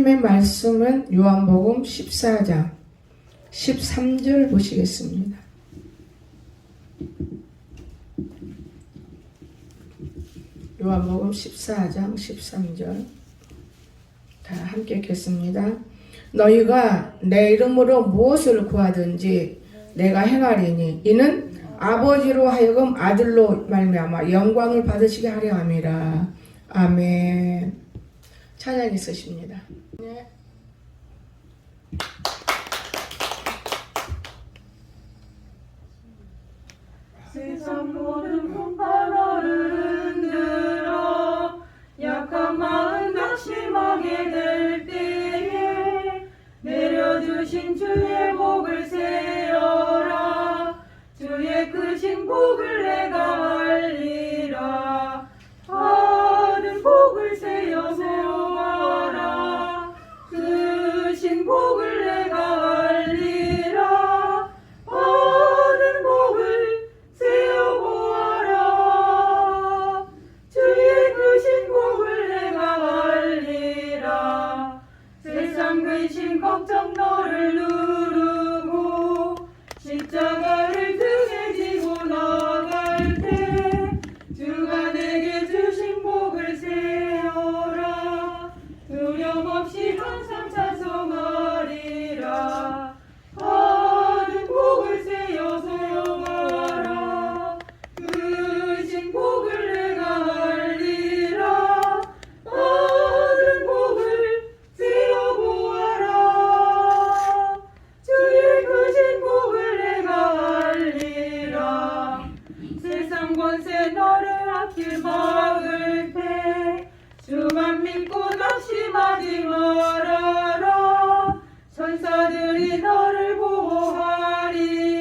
하나님의 말씀은 요한복음 14장 13절 보시겠습니다. 요한복음 14장 13절 다 함께 읽겠습니다. 너희가 내 이름으로 무엇을 구하든지 내가 행하리니 이는 아버지로 하여금 아들로 말미암아 영광을 받으시게 하려 함이라. 아멘. 찬양 있으십니다. 네. 세상 모든 풍파 너를 흔들어 약한 마음 낙심하게 될 때에 내려주신 주의 복을 세어라. 주의 크신 복을 내가 알리라. 받은 복을 세어 세워라. 크신 복을 내가 알리라. 받은 복을 세어보아라. 주의 크신 복을 내가 알리라. 세상 근심 걱정 너를 누르고 십자가를 등에 지고 나갈 때 주가 내게 주신 복을 세어라. 두려움 없이 항상 찬송하리라. 받은 복을 세어 세워봐라. 크신 복을 내가 알리라. 받은 복을 세어보아라. 주의 크신 복을 내가 알리라. 세상 권세 너를 아낄 막을 때 주만 믿고 낙심하지 말아라. 천사들이 너를 보호하리니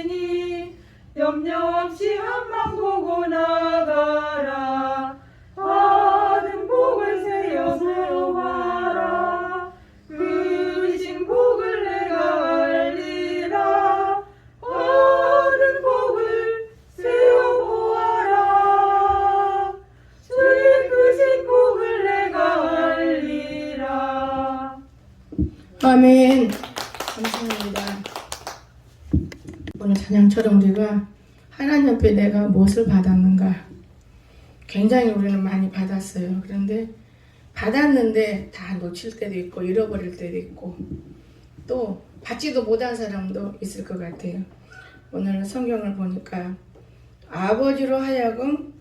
염려 없이 한방 보고 나가라. 받은 복을 세어 세워봐라. 크신 복을 내가 알리라. 받은 복을 세어보아라. 주의 크신 복을 내가 알리라. 아멘. 감사합니다. 오늘 찬양처럼 우리가 하나님 앞에 내가 무엇을 받았는가, 굉장히 우리는 많이 받았어요. 그런데 받았는데 다 놓칠 때도 있고 잃어버릴 때도 있고 또 받지도 못한 사람도 있을 것 같아요. 오늘 성경을 보니까 아버지로 하여금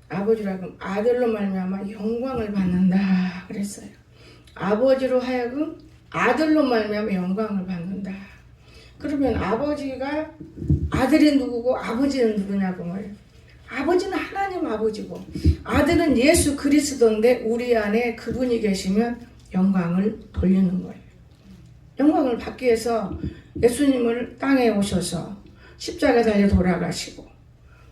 아들로 말미암아 영광을 받는다 그랬어요. 아버지로 하여금 아들로 말미암아 영광을 받는다. 그러면 아버지가 아들이 누구고 아버지는 누구냐고 말이에요. 아버지는 하나님 아버지고 아들은 예수 그리스도인데 우리 안에 그분이 계시면 영광을 돌리는 거예요. 영광을 받기 위해서 예수님을 땅에 오셔서 십자가에 달려 돌아가시고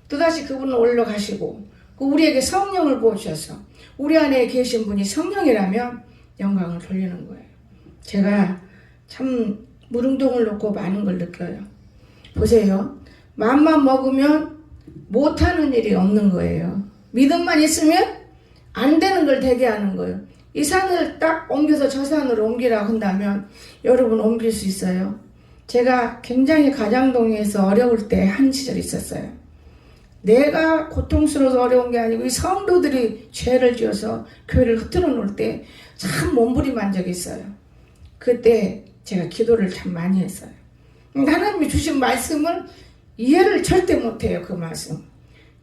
또다시 그분은 올라가시고 우리에게 성령을 부어주셔서 우리 안에 계신 분이 성령이라면 영광을 돌리는 거예요. 제가 참 무릉동을 놓고 많은 걸 느껴요. 보세요. 마음만 먹으면 못하는 일이 없는 거예요. 믿음만 있으면 안 되는 걸 되게 하는 거예요. 이 산을 딱 옮겨서 저 산으로 옮기라고 한다면 여러분 옮길 수 있어요. 제가 굉장히 가장동에서 어려울 때 한 시절이 있었어요. 내가 고통스러워서 어려운 게 아니고 이 성도들이 죄를 지어서 교회를 흐트러 놓을 때 참 몸부림한 적이 있어요. 그때 제가 기도를 참 많이 했어요. 하나님이 주신 말씀을 이해를 절대 못해요. 그 말씀.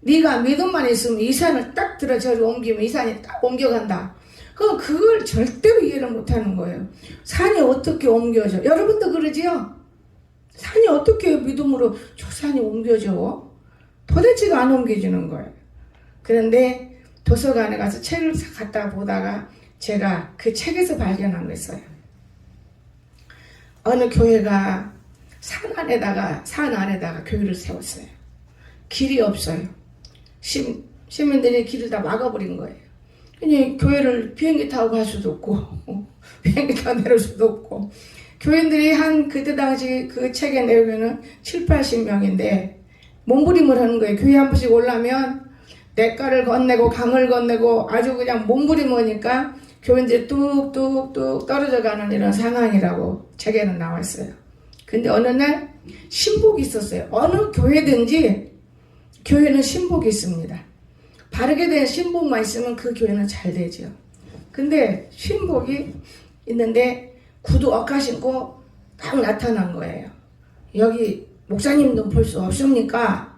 네가 믿음만 있으면 이 산을 딱 들어 저리 옮기면 이 산이 딱 옮겨간다. 그걸 절대로 이해를 못하는 거예요. 산이 어떻게 옮겨져? 여러분도 그러지요? 산이 어떻게 믿음으로 저 산이 옮겨져? 도대체가 안 옮겨지는 거예요. 그런데 도서관에 가서 책을 갖다 보다가 제가 그 책에서 발견한 거 있어요. 어느 교회가 산 안에다가 교회를 세웠어요. 길이 없어요. 시민들이 길을 다 막아버린 거예요. 그냥 교회를 비행기 타고 갈 수도 없고 비행기 타고 내릴 수도 없고 교인들이 한 그때 당시 그 책의 내용에는 7,80명인데 몸부림을 하는 거예요. 교회 한 번씩 올라면 냇가를 건네고 강을 건네고 아주 그냥 몸부림하니까 교인들이 뚝뚝뚝 떨어져가는 이런 상황이라고 책에는 나와 있어요. 근데 어느 날 신복이 있었어요. 어느 교회든지 교회는 신복이 있습니다. 바르게 된 신복만 있으면 그 교회는 잘 되죠. 근데 신복이 있는데 구두 억까 신고 딱 나타난 거예요. 여기 목사님도 볼 수 없습니까?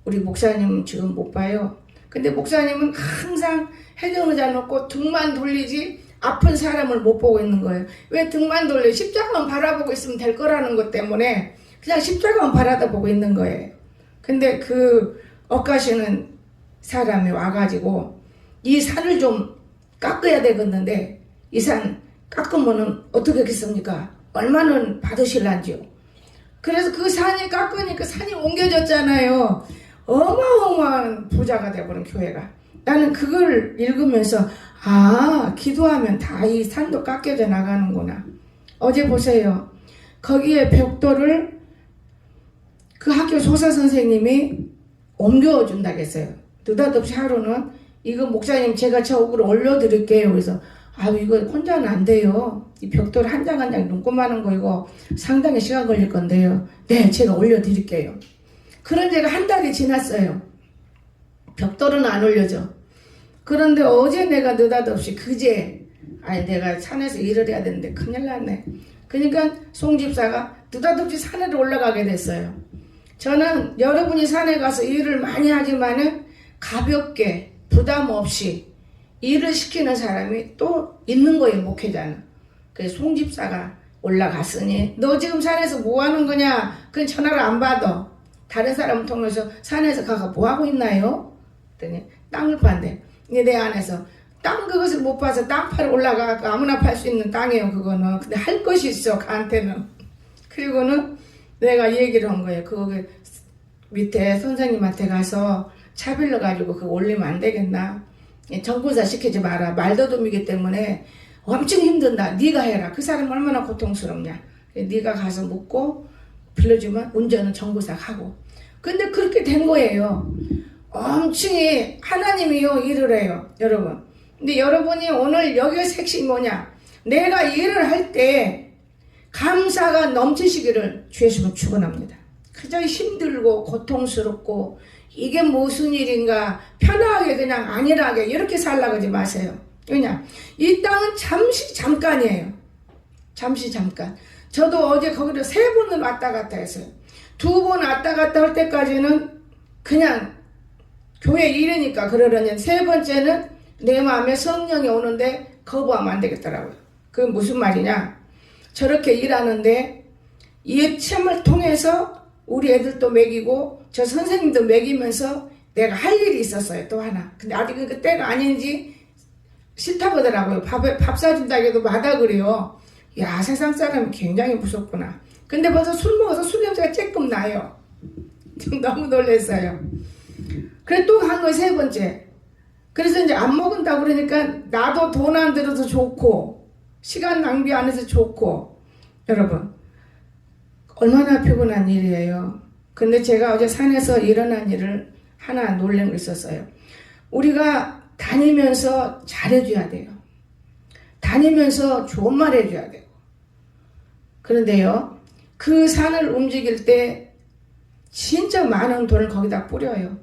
우리 목사님 지금 못 봐요. 근데 목사님은 항상 해경의자 놓고 등만 돌리지 아픈 사람을 못 보고 있는 거예요. 왜 등만 돌려? 십자가만 바라보고 있으면 될 거라는 것 때문에 그냥 십자가만 바라보고 있는 거예요. 근데 그 엇가시는 사람이 와가지고 이 산을 좀 깎아야 되겠는데 이 산 깎으면은 어떻게 하겠습니까? 얼마는 받으실란지요? 그래서 그 산이 깎으니까 산이 옮겨졌잖아요. 어마어마한 부자가 돼버린 교회가. 나는 그걸 읽으면서 기도하면 다 이 산도 깎여져 나가는구나. 어제 보세요. 거기에 벽돌을 그 학교 소사 선생님이 옮겨준다고 했어요. 느닷없이 하루는 이거 목사님 제가 저 옥으로 올려드릴게요. 그래서 이거 혼자는 안 돼요. 이 벽돌 한 장 한 장 눈꼬마한 거 이거 상당히 시간 걸릴 건데요. 네, 제가 올려드릴게요. 그런 지가 한 달이 지났어요. 벽돌은 안 올려져. 그런데 어제 내가 느닷없이 그제 내가 산에서 일을 해야 되는데 큰일 났네. 그러니까 송 집사가 느닷없이 산에 올라가게 됐어요. 저는 여러분이 산에 가서 일을 많이 하지만은 가볍게 부담 없이 일을 시키는 사람이 또 있는 거예요, 목회자는. 그래서 송 집사가 올라갔으니 너 지금 산에서 뭐 하는 거냐? 그건 전화를 안 받아. 다른 사람 통해서 산에서 가가 뭐 하고 있나요? 그랬더니 땅을 판대. 내 안에서 땅 그것을 못 봐서 땅 팔 올라가 아무나 팔 수 있는 땅이에요, 그거는. 근데 할 것이 있어, 그한테는. 그리고는 내가 얘기를 한 거예요. 그거 밑에 선생님한테 가서 차빌러 가지고 그거 올리면 안 되겠나? 정보사 시키지 마라. 말더듬이기 때문에 엄청 힘든다. 네가 해라. 그 사람 얼마나 고통스럽냐. 네가 가서 묻고 빌려주면 운전은 정보사 하고. 근데 그렇게 된 거예요. 엄청히 하나님이요 일을 해요, 여러분. 근데 여러분이 오늘 여기서 핵심이 뭐냐? 내가 일을 할 때 감사가 넘치시기를 주의 이름으로 축원합니다. 그저 힘들고 고통스럽고 이게 무슨 일인가 편하게 그냥 안일하게 이렇게 살라고 하지 마세요. 왜냐? 이 땅은 잠시 잠깐이에요. 잠시 잠깐. 저도 어제 거기를 3번을 왔다 갔다 했어요. 2번 왔다 갔다 할 때까지는 그냥 교회 일이니까 그러려니 3번째는 내 마음에 성령이 오는데 거부하면 안 되겠더라고요. 그게 무슨 말이냐? 저렇게 일하는데 이 체험을 통해서 우리 애들도 먹이고 저 선생님도 먹이면서 내가 할 일이 있었어요. 또 하나. 근데 아직은 그 때가 아닌지 싫다고 하더라고요. 밥 사준다 해도 마다 그래요. 야, 세상 사람이 굉장히 무섭구나. 근데 벌써 술 먹어서 술 냄새가 쬐끔 나요. 좀 너무 놀랐어요. 그래 또 한 거 3번째. 그래서 이제 안 먹은다고 그러니까 나도 돈 안 들어서 좋고 시간 낭비 안 해서 좋고. 여러분 얼마나 피곤한 일이에요. 근데 제가 어제 산에서 일어난 일을 하나 놀란 게 있었어요. 우리가 다니면서 잘해줘야 돼요. 다니면서 좋은 말 해줘야 돼요. 그런데요, 그 산을 움직일 때 진짜 많은 돈을 거기다 뿌려요.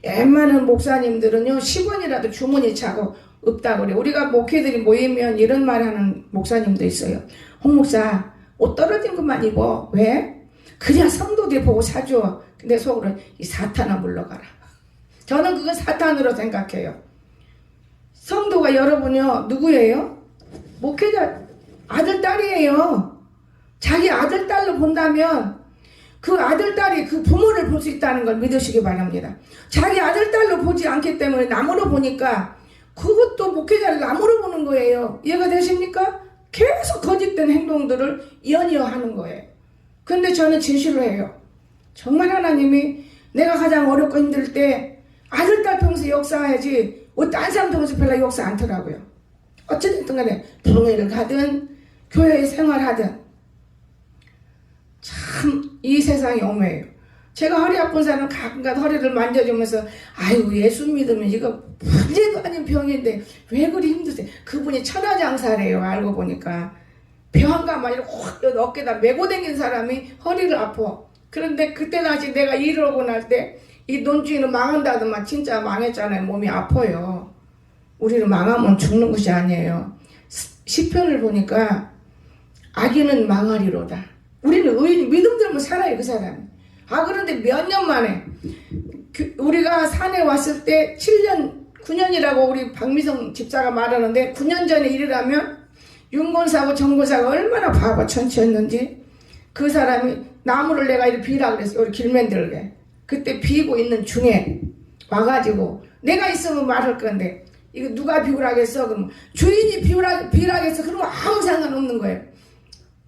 웬만한 목사님들은요 10원이라도 주머니 차고 없다고 그래요. 우리가 목회들이 모이면 이런 말 하는 목사님도 있어요. 홍 목사 옷 떨어진 것만 입어. 왜? 그냥 성도들이 보고 사줘. 근데 속으로 이 사탄아 물러가라. 저는 그건 사탄으로 생각해요. 성도가 여러분이요 누구예요? 목회자 아들 딸이에요. 자기 아들 딸로 본다면 그 아들 딸이 그 부모를 볼 수 있다는 걸 믿으시기 바랍니다. 자기 아들 딸로 보지 않기 때문에 남으로 보니까 그것도 목회자를 남으로 보는 거예요. 이해가 되십니까? 계속 거짓된 행동들을 연이어 하는 거예요. 근데 저는 진실로 해요. 정말 하나님이 내가 가장 어렵고 힘들 때 아들 딸 통해서 역사해야지 딴 사람 통해서 별로 역사 않더라고요. 어쨌든 간에 부흥회를 가든 교회에 생활하든 참 이 세상이 오매예요. 제가 허리 아픈 사람 가끔가다 허리를 만져주면서 아이고 예수 믿으면 이거 문제도 아닌 병인데 왜 그리 힘드세요? 그분이 천하장사래요. 알고 보니까 병가만 이렇게 확 어깨에다 메고 다닌 사람이 허리를 아파. 그런데 그때 당시 내가 일을 하고 날 때 이 논주인은 망한다더만 진짜 망했잖아요. 몸이 아파요. 우리는 망하면 죽는 것이 아니에요. 시편을 보니까 악인은 망하리로다. 우리는 의인 믿음 들면 살아요. 그 사람이. 그런데 몇 년 만에 우리가 산에 왔을 때 7년 9년이라고 우리 박미성 집사가 말하는데 9년 전에 일이라면 윤건사하고 정건사가 얼마나 바보 천치였는지 그 사람이 나무를 내가 이렇게 비라 그랬어요. 우리 길맨들게. 그때 비고 있는 중에 와가지고 내가 있으면 말할 건데 이거 누가 비우라겠어? 그러면 주인이 비우라겠어? 그러면 아무 상관없는 거예요.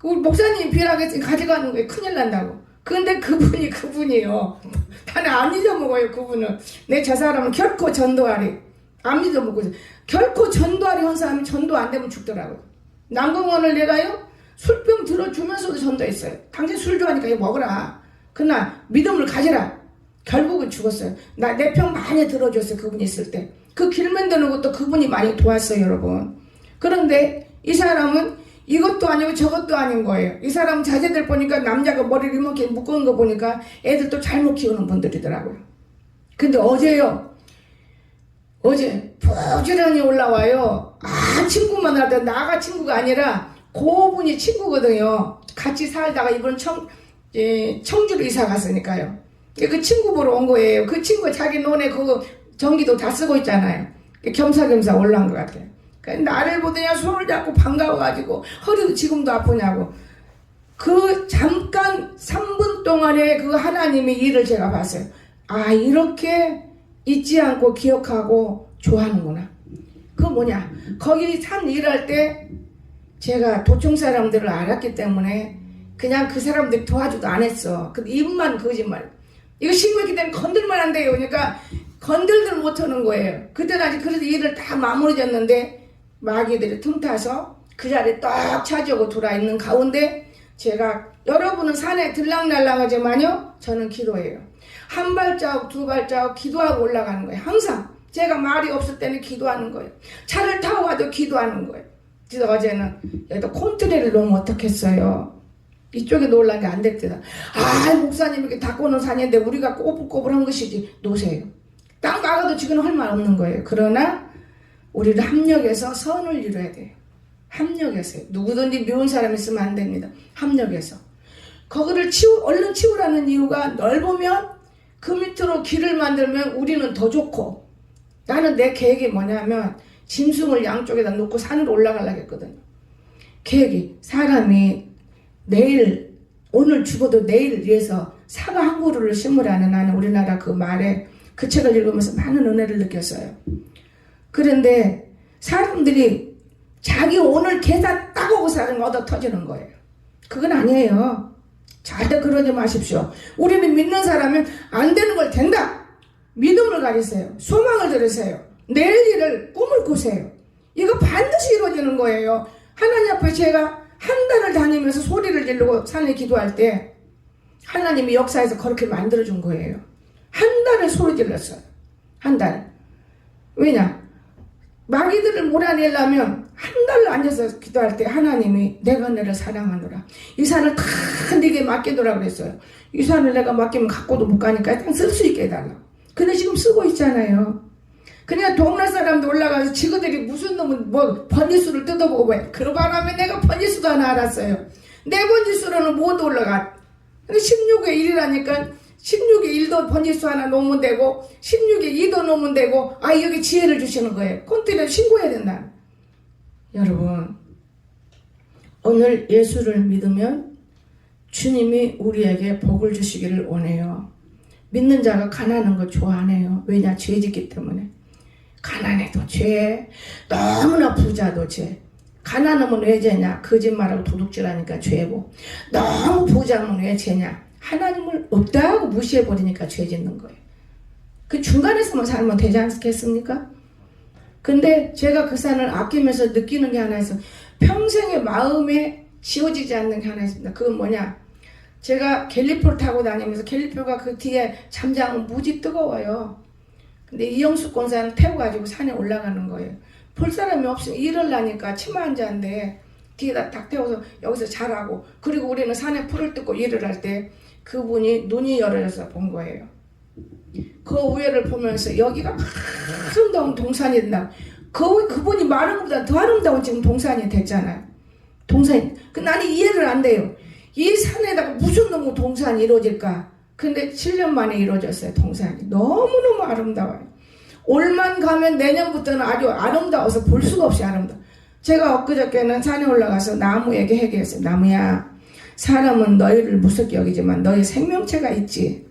우리 목사님이 비우라겠으니 가져가는 거예요. 큰일 난다고. 근데 그분이요. 나는 안 잊어먹어요. 그분은. 내 저 사람은 결코 전도하리. 안 잊어먹고 있어요. 결코 전도하리 한 사람이 전도 안 되면 죽더라고요. 남궁원을 내가요. 술병 들어주면서도 전도했어요. 당신 술 좋아하니까 이거 먹어라. 그러나 믿음을 가져라. 결국은 죽었어요. 내 평 많이 들어줬어요. 그분이 있을 때. 그 길만 드는 것도 그분이 많이 도왔어요. 여러분. 그런데 이 사람은 이것도 아니고 저것도 아닌 거예요. 이 사람 자제들 보니까 남자가 머리를 이렇게 묶은 거 보니까 애들도 잘못 키우는 분들이더라고요. 근데 어제요. 어제 부지런히 올라와요. 친구만 하던 나가 친구가 아니라 그분이 친구거든요. 같이 살다가 이번 청주로 이사 갔으니까요. 그 친구 보러 온 거예요. 그 친구 자기 논에 그 전기도 다 쓰고 있잖아요. 겸사겸사 올라온 것 같아요. 나를 보더니 손을 잡고 반가워가지고 허리도 지금도 아프냐고. 그 잠깐 3분 동안에 그 하나님의 일을 제가 봤어요. 이렇게 잊지 않고 기억하고 좋아하는구나. 그거 뭐냐, 거기 산 일할 때 제가 도청 사람들을 알았기 때문에 그냥 그 사람들 도와주도 안 했어. 근데 입만 거짓말. 이거 신고했기 때문에 건들면 안 돼요. 그러니까 건들들 못하는 거예요. 그때는 아직 그래도 일을 다 마무리졌는데 마귀들이 틈타서 그 자리에 딱 차지하고 돌아있는 가운데 제가, 여러분은 산에 들락날락하지만요 저는 기도해요. 한 발자국 두 발자국 기도하고 올라가는 거예요. 항상 제가 말이 없을 때는 기도하는 거예요. 차를 타고 가도 기도하는 거예요. 그래서 어제는 여기다 콘트레를 놓으면 어떻겠어요. 이쪽에 놓으려는 게 안 됐대다. 목사님 이렇게 닦고는 산인데 우리가 꼬불꼬불한 것이지. 놓으세요. 땅 박아도 지금 할 말 없는 거예요. 그러나 우리를 합력해서 선을 이뤄야 돼요. 합력해서. 누구든지 미운 사람 있으면 안 됩니다. 합력해서. 거기를 얼른 치우라는 이유가 넓으면 그 밑으로 길을 만들면 우리는 더 좋고, 나는 내 계획이 뭐냐면 짐승을 양쪽에다 놓고 산으로 올라가려고 했거든요. 계획이, 사람이 오늘 죽어도 내일 위해서 사과 한 그루를 심으라는, 나는 우리나라 그 말에 그 책을 읽으면서 많은 은혜를 느꼈어요. 그런데 사람들이 자기 오늘 계산 딱 오고 사는 얻어 터지는 거예요. 그건 아니에요. 절대 그러지 마십시오. 우리는 믿는 사람은 안 되는 걸 된다. 믿음을 가지세요. 소망을 들으세요. 내일 일을 꿈을 꾸세요. 이거 반드시 이루어지는 거예요. 하나님 앞에 제가 한 달을 다니면서 소리를 지르고 산에 기도할 때 하나님이 역사에서 그렇게 만들어준 거예요. 한 달을 소리 질렀어요. 한 달. 왜냐? 마귀들을 몰아내려면 한 달을 앉아서 기도할 때 하나님이 내가 너를 사랑하노라. 이 산을 다 네게 맡기노라 그랬어요. 이 산을 내가 맡기면 갖고도 못 가니까 일단 쓸 수 있게 해달라. 근데 지금 쓰고 있잖아요. 그냥 동네 사람도 올라가서 지그들이 무슨 놈은 번지수를 뜯어보고 왜. 그 바람에 내가 번지수도 하나 알았어요. 내 번지수로는 못 올라가. 근데 16에 1이라니까 16에 1도 번지수 하나 놓으면 되고 16에 2도 놓으면 되고, 여기 지혜를 주시는 거예요. 콘티를 신고해야 된다. 여러분, 오늘 예수를 믿으면 주님이 우리에게 복을 주시기를 원해요. 믿는 자가 가난한 거 좋아하네요. 왜냐? 죄 짓기 때문에. 가난해도 죄, 너무나 부자도 죄. 가난하면 왜 죄냐? 거짓말하고 도둑질하니까 죄고, 너무 부자면 왜 죄냐? 하나님을 없다고 무시해버리니까 죄 짓는 거예요. 그 중간에서만 살면 되지 않겠습니까? 근데 제가 그 산을 아끼면서 느끼는 게 하나 있어요. 평생의 마음에 지워지지 않는 게 하나 있습니다. 그건 뭐냐? 제가 갤리포를 타고 다니면서 갤리포가 그 뒤에 잠자면 무지 뜨거워요. 근데 이영숙 권사는 태워가지고 산에 올라가는 거예요. 볼 사람이 없으면 일을 나니까 치마 한 자인데 뒤에다 딱 태워서 여기서 자라고. 그리고 우리는 산에 풀을 뜯고 일을 할 때 그분이 눈이 열어져서 본 거예요. 그 우회를 보면서 여기가 아름다운 동산이 된다. 그분이 말한 것보다 더 아름다운 지금 동산이 됐잖아요. 동산이. 나는 이해를 안 돼요. 이 산에다가 무슨 놈의 동산이 이루어질까? 근데 7년 만에 이루어졌어요. 동산이. 너무너무 아름다워요. 올만 가면 내년부터는 아주 아름다워서 볼 수가 없이 아름다워. 제가 엊그저께는 산에 올라가서 나무에게 얘기했어요. 나무야, 사람은 너희를 무섭게 여기지만 너희 생명체가 있지.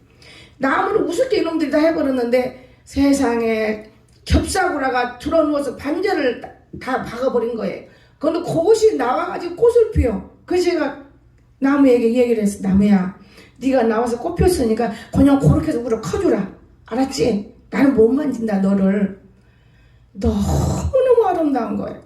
나무를 우습게 이놈들이 다 해버렸는데 세상에 겹사구라가 들어누워서 반절을 다 박아버린 거예요. 그런데 그것이 나와가지고 꽃을 피워. 그래서 제가 나무에게 얘기를 했어. 나무야, 네가 나와서 꽃 폈으니까 그냥 그렇게 해서 우려 커주라. 알았지? 나는 못 만진다 너를. 너무너무 아름다운 거예요.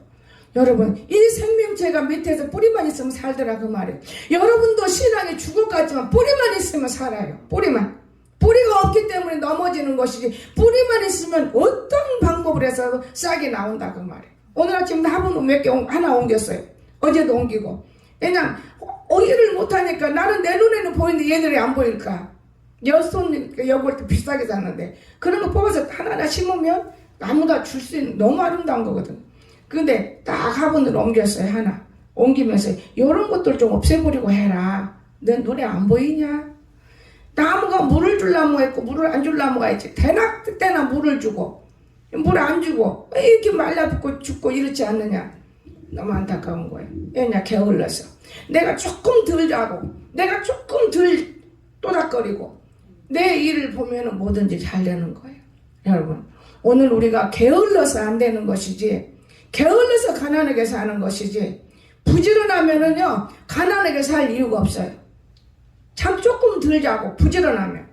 여러분, 이 생명체가 밑에서 뿌리만 있으면 살더라 그 말이에요. 여러분도 신앙이 죽어갔지만 뿌리만 있으면 살아요. 뿌리만. 뿌리가 없기 때문에 넘어지는 것이지 뿌리만 있으면 어떤 방법을 해서 싹이 나온다 그 말이에요. 오늘 아침 화분 몇 개 하나 옮겼어요. 어제도 옮기고. 왜냐면 일을 못하니까 나는 내 눈에는 보이는데 얘들이 안 보일까. 여손 여볼 때 비싸게 샀는데 그런 거 뽑아서 하나하나 심으면 나무가 줄 수 있는 너무 아름다운 거거든. 근데 딱 화분으로 옮겼어요. 하나 옮기면서 이런 것들 좀 없애버리고 해라. 내 눈에 안 보이냐. 나무가 물을 줄 나무가 있고 물을 안 줄 나무가 있지. 때나 물을 주고 물 안 주고 이렇게 말라붙고 죽고 이렇지 않느냐. 너무 안타까운 거예요. 왜냐, 게을러서. 내가 조금 덜 자고 내가 조금 덜 또닥거리고 내 일을 보면은 뭐든지 잘 되는 거예요. 여러분, 오늘 우리가 게을러서 안 되는 것이지 게을러서 가난하게 사는 것이지 부지런하면은요 가난하게 살 이유가 없어요. 잠 조금 덜 자고 부지런하면.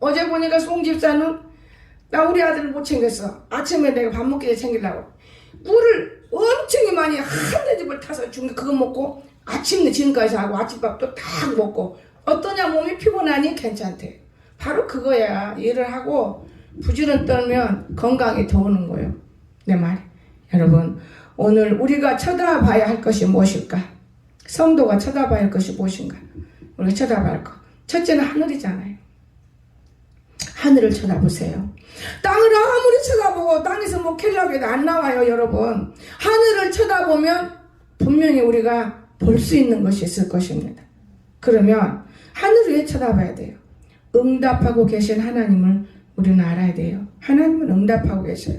어제 보니까 송 집사는 나 우리 아들을 못 챙겼어. 아침에 내가 밥 먹기 전에 챙기려고 꿀을 엄청 많이 한 대집을 타서 준 게 그거 먹고 아침 지금까지 하고 아침밥도 다 먹고 어떠냐 몸이 피곤하니 괜찮대. 바로 그거야. 일을 하고 부지런 떨면 건강이 더 오는 거예요. 내 말이. 여러분, 오늘 우리가 쳐다봐야 할 것이 무엇일까? 성도가 쳐다봐야 할 것이 무엇인가? 우리가 쳐다봐야 할 것. 첫째는 하늘이잖아요. 하늘을 쳐다보세요. 땅을 아무리 쳐다보고 땅에서 뭐 캘려고 해도 안 나와요, 여러분. 하늘을 쳐다보면 분명히 우리가 볼 수 있는 것이 있을 것입니다. 그러면 하늘을 왜 쳐다봐야 돼요? 응답하고 계신 하나님을 우리는 알아야 돼요. 하나님은 응답하고 계셔요.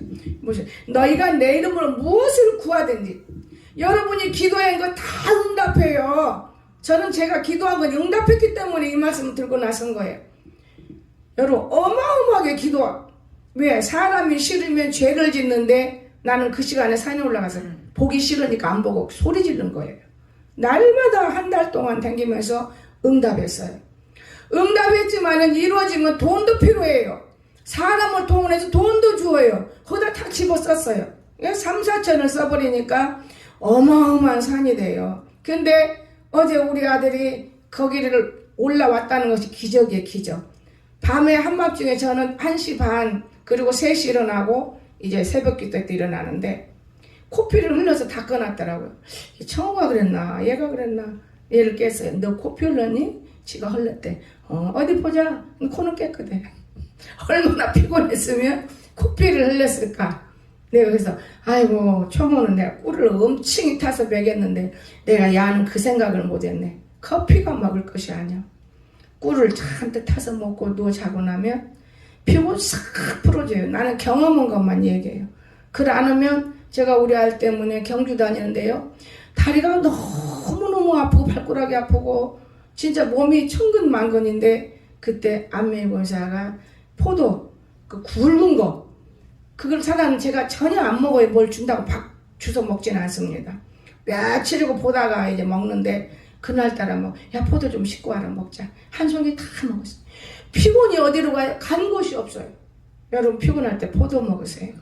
너희가 내 이름으로 무엇을 구하든지 여러분이 기도한 거 다 응답해요. 저는 제가 기도한 건 응답했기 때문에 이 말씀을 들고 나선 거예요. 여러분, 어마어마하게 기도. 왜? 사람이 싫으면 죄를 짓는데 나는 그 시간에 산에 올라가서 보기 싫으니까 안 보고 소리 지른 거예요. 날마다 한 달 동안 다니면서 응답했어요. 응답했지만은 이루어지면 돈도 필요해요. 사람을 통해서 돈도 주어요. 거기다 탁 집어썼어요. 3, 4천을 써버리니까 어마어마한 산이 돼요. 근데 어제 우리 아들이 거기를 올라왔다는 것이 기적이에요. 기적. 밤에 한밤중에 저는 1시 반 그리고 3시 일어나고 이제 새벽 기도 때 일어나는데 코피를 흘려서 닦아놨더라고요. 청우가 그랬나 얘가 그랬나 얘를 깼어요. 너 코피 흘렀니? 지가 흘렀대. 어디 보자. 코는 깨끗해. 얼마나 피곤했으면 코피를 흘렸을까. 내가 그래서 아이고 청우는 내가 꿀을 엄청 타서 먹였는데 내가 야는 그 생각을 못했네. 커피가 먹을 것이 아니야. 꿀을 잔뜩 타서 먹고 누워 자고 나면 피곤 싹 풀어져요. 나는 경험한 것만 얘기해요. 그걸 안 하면 제가 우리 아들 때문에 경주 다니는데요. 다리가 너무너무 아프고 발가락이 아프고 진짜 몸이 천근만근인데 그때 안메이 권사가 포도 그 굵은 거 그걸 사다는 제가 전혀 안 먹어요. 뭘 준다고 주워 먹지는 않습니다. 며칠이고 보다가 이제 먹는데 그날따라 뭐 야 포도 좀 씻고 와라 먹자. 한 송이 다 먹었어요. 피곤이 어디로 가요? 간 곳이 없어요. 여러분 피곤할 때 포도 먹으세요.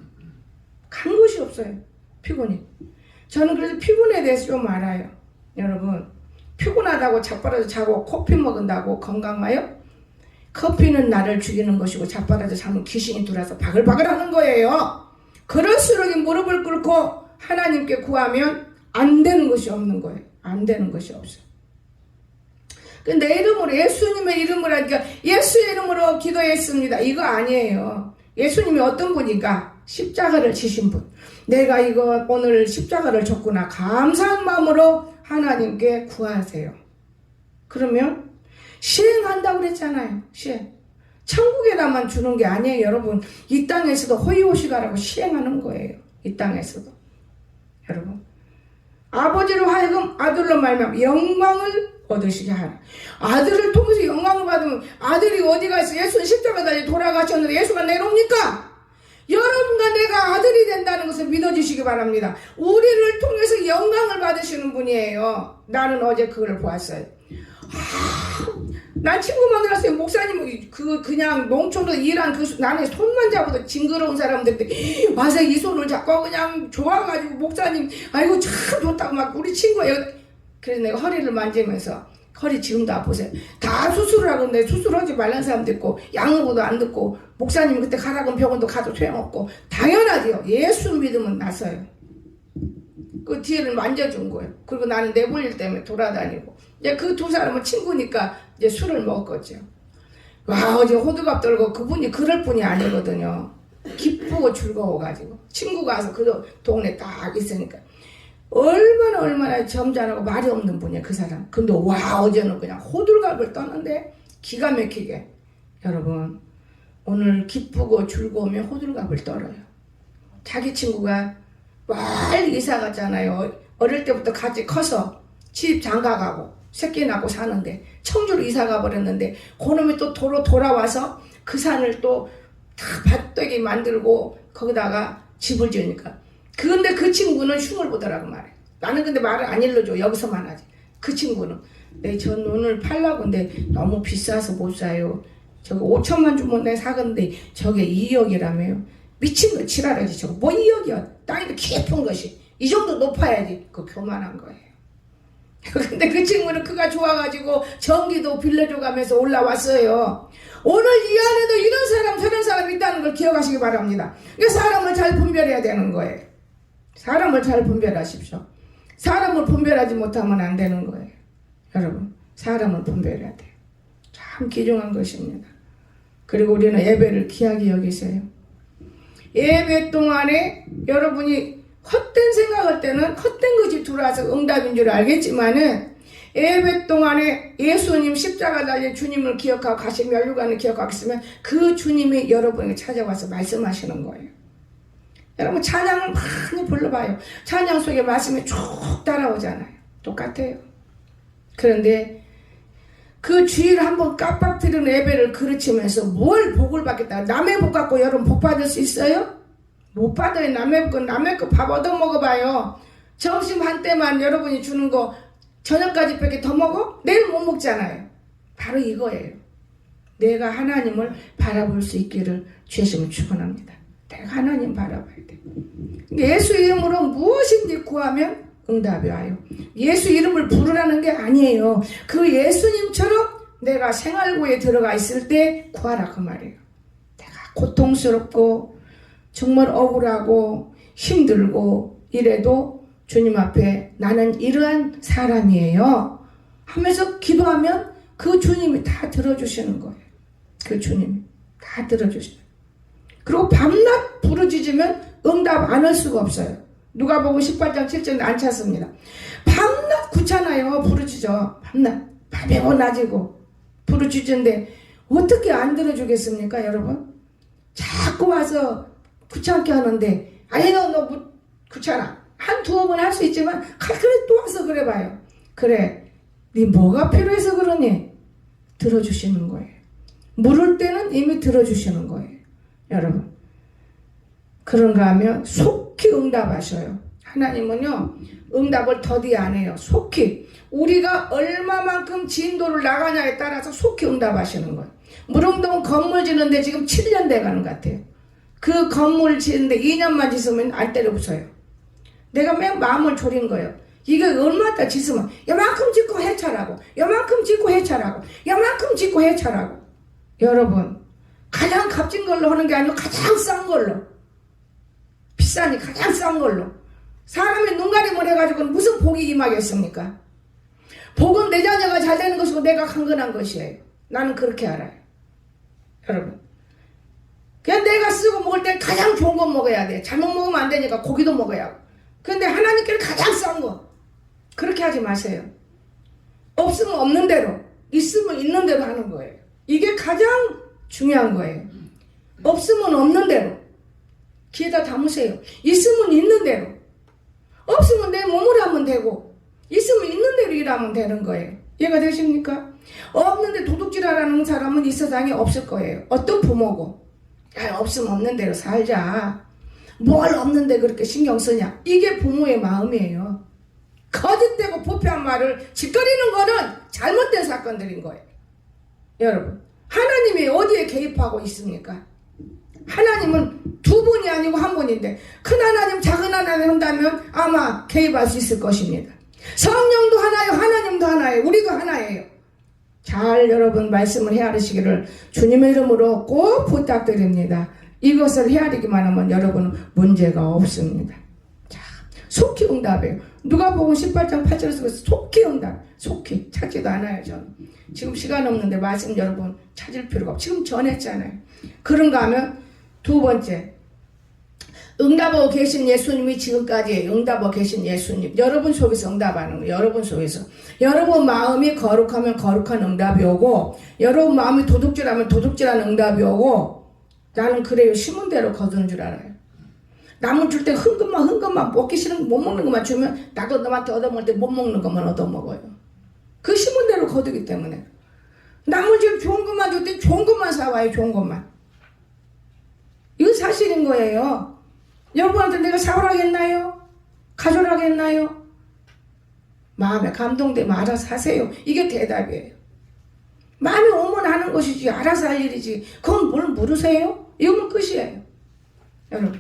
간 곳이 없어요. 피곤이. 저는 그래서 피곤에 대해서 좀 알아요. 여러분 피곤하다고 자빠라져 자고 커피 먹은다고 건강해요? 커피는 나를 죽이는 것이고 자빠라져 자면 귀신이 들어와서 바글바글 하는 거예요. 그럴수록 이 무릎을 꿇고 하나님께 구하면 안 되는 것이 없는 거예요. 안 되는 것이 없어요. 내 이름으로, 예수님의 이름으로 하니까 예수의 이름으로 기도했습니다. 이거 아니에요. 예수님이 어떤 분인가? 십자가를 지신 분. 내가 이거 오늘 십자가를 졌구나. 감사한 마음으로 하나님께 구하세요. 그러면 시행한다고 그랬잖아요. 시행. 천국에다만 주는 게 아니에요. 여러분, 이 땅에서도 호의호식하라고 시행하는 거예요. 이 땅에서도. 여러분, 아버지로 하여금 아들로 말미암아 영광을 얻으시게 하라. 아들을 통해서 영광을 받으면 아들이 어디 가서 예수는 십자가 달려 돌아가셨는데 예수가 내려옵니까? 여러분과 내가 아들이 된다는 것을 믿어주시기 바랍니다. 우리를 통해서 영광을 받으시는 분이에요. 나는 어제 그걸 보았어요. 난 친구 만들었어요. 목사님, 그냥 농촌으로 일한 나는 손만 잡아도 징그러운 사람들이 와서 이 손을 잡고 그냥 좋아가지고 목사님, 아이고 참 좋다고 막 우리 친구예요. 그래서 내가 허리를 만지면서 허리 지금도 아프세요. 다 수술을 하고 근데 수술하지 말라는 사람도 있고 양호도 안 듣고 목사님 그때 가라고 병원도 가도 소용없고 당연하죠. 예수 믿으면 나서요. 그 뒤를 만져준 거예요. 그리고 나는 내볼일 때문에 돌아다니고 이제 그 두 사람은 친구니까 이제 술을 먹었죠. 와 어제 호두갑 떨고 그분이 그럴 분이 아니거든요. 기쁘고 즐거워가지고 친구가 와서 그 동네 딱 있으니까 얼마나 점잖하고 말이 없는 분이야 그 사람. 근데 와 어제는 그냥 호들갑을 떠는데 기가 막히게. 여러분 오늘 기쁘고 즐거우면 호들갑을 떨어요. 자기 친구가 빨리 이사 갔잖아요. 어릴 때부터 같이 커서 집 장가가고 새끼 낳고 사는데 청주로 이사 가버렸는데 그놈이 또 도로 돌아와서 그 산을 또 다 밭되게 만들고 거기다가 집을 지으니까 근데 그 친구는 흉을 보더라고 말해. 나는 근데 말을 안 일러줘. 여기서만 하지. 그 친구는 전 오늘 팔라고 근데 너무 비싸서 못 사요. 저기 5천만 주면 내 사건데 저게 2억이라며요. 미친 거 지랄하지 저거. 뭐 2억이야. 땅이 깊은 것이. 이 정도 높아야지. 그 교만한 거예요. 근데 그 친구는 그가 좋아가지고 전기도 빌려줘가면서 올라왔어요. 오늘 이 안에도 이런 사람 저런 사람이 있다는 걸 기억하시기 바랍니다. 그러니까 사람을 잘 분별해야 되는 거예요. 사람을 잘 분별하십시오. 사람을 분별하지 못하면 안 되는 거예요. 여러분 사람을 분별해야 돼요. 참 귀중한 것입니다. 그리고 우리는 예배를 귀하게 여기세요. 예배 동안에 여러분이 헛된 생각할 때는 헛된 것이 들어와서 응답인 줄 알겠지만은 예배 동안에 예수님 십자가 달린 주님을 기억하고 가시 면류관을 기억하고 있으면 그 주님이 여러분에게 찾아와서 말씀하시는 거예요. 여러분 찬양을 많이 불러봐요. 찬양 속에 말씀이 쭉 따라오잖아요. 똑같아요. 그런데 그 주일 한번 깜빡들은 예배를 그르치면서 뭘 복을 받겠다. 남의 복 갖고 여러분 복 받을 수 있어요? 못 받아요. 남의 거 밥 얻어 먹어봐요. 점심 한때만 여러분이 주는 거 저녁까지 밖에 더 먹어? 내일 못 먹잖아요. 바로 이거예요. 내가 하나님을 바라볼 수 있기를 주시면 축원합니다. 내가 하나님 바라봐야 돼. 예수 이름으로 무엇인지 구하면 응답이 와요. 예수 이름을 부르라는 게 아니에요. 그 예수님처럼 내가 생활고에 들어가 있을 때 구하라 그 말이에요. 내가 고통스럽고 정말 억울하고 힘들고 이래도 주님 앞에 나는 이러한 사람이에요 하면서 기도하면 그 주님이 다 들어주시는 거예요. 그 주님이 다 들어주시는 거예요. 그리고 밤낮 부르짖으면 응답 안 할 수가 없어요. 누가복음 18장 7절에 안 찾습니다. 밤낮 귀찮아요. 부르짖어. 밤낮 밤에고 낮이고 부르짖는데 어떻게 안 들어주겠습니까 여러분? 자꾸 와서 귀찮게 하는데 아니 너 귀찮아. 한 두어 번 할 수 있지만 그래 또 와서 그래 봐요. 그래 네 뭐가 필요해서 그러니? 들어주시는 거예요. 물을 때는 이미 들어주시는 거예요. 여러분 그런가 하면 속히 응답하셔요. 하나님은요 응답을 더디 안 해요. 속히 우리가 얼마만큼 진도를 나가냐에 따라서 속히 응답하시는 거예요. 무릉동 건물 지는데 지금 7년 돼가는 것 같아요. 그 건물 지는데 2년만 지으면 안 때려 부숴요. 내가 맨 마음을 졸인 거예요. 이게 얼마나 짓으면 요만큼 짓고 해찰하고 요만큼 짓고 해찰하고 요만큼 짓고 해찰하고. 여러분 가장 값진 걸로 하는 게 아니고 가장 싼 걸로, 비싸니 가장 싼 걸로 사람의 눈가림을 해가지고 무슨 복이 임하겠습니까? 복은 내 자녀가 잘 되는 것이고 내가 강건한 것이에요. 나는 그렇게 알아요. 여러분 그냥 내가 쓰고 먹을 때 가장 좋은 거 먹어야 돼. 잘못 먹으면 안 되니까 고기도 먹어야 하고. 근데 하나님께는 가장 싼 거 그렇게 하지 마세요. 없으면 없는 대로, 있으면 있는 대로 하는 거예요. 이게 가장 중요한 거예요. 없으면 없는 대로 귀에다 담으세요. 있으면 있는 대로, 없으면 내 몸으로 하면 되고 있으면 있는 대로 일하면 되는 거예요. 이해가 되십니까? 없는데 도둑질하라는 사람은 이 세상에 없을 거예요. 어떤 부모고 야 없으면 없는 대로 살자, 뭘 없는데 그렇게 신경 쓰냐, 이게 부모의 마음이에요. 거짓되고 부패한 말을 짓거리는 거는 잘못된 사건들인 거예요. 여러분 하나님이 어디에 개입하고 있습니까? 하나님은 두 분이 아니고 한 분인데 큰 하나님 작은 하나님 한다면 아마 개입할 수 있을 것입니다. 성령도 하나요, 하나님도 하나예요, 우리도 하나예요. 잘 여러분 말씀을 헤아리시기를 주님의 이름으로 꼭 부탁드립니다. 이것을 헤아리기만 하면 여러분은 문제가 없습니다. 자, 속히 응답해요. 누가복음 18장 8절에서 속히 응답, 속히 찾지도 않아요. 저는 지금 시간 없는데 말씀 여러분 찾을 필요가 없고 지금 전했잖아요. 그런가 하면 두 번째, 응답하고 계신 예수님이 지금까지 응답하고 계신 예수님, 여러분 속에서 응답하는 거예요. 여러분 속에서 여러분 마음이 거룩하면 거룩한 응답이 오고 여러분 마음이 도둑질하면 도둑질하는 응답이 오고. 나는 그래요. 심은 대로 거두는 줄 알아요. 남은 줄 때 흥금만 먹기 싫은 못 먹는 것만 주면 나도 너한테 얻어먹을 때 못 먹는 것만 얻어먹어요. 그 심은 대로 거두기 때문에. 남은 집 좋은 것만 줄 때 좋은 것만 사와요. 좋은 것만. 이건 사실인 거예요. 여러분한테 내가 사오라고 했나요? 가져라고 했나요? 마음에 감동되면 알아서 하세요. 이게 대답이에요. 마음이 오면 하는 것이지 알아서 할 일이지 그건 뭘 물으세요? 이건 끝이에요. 여러분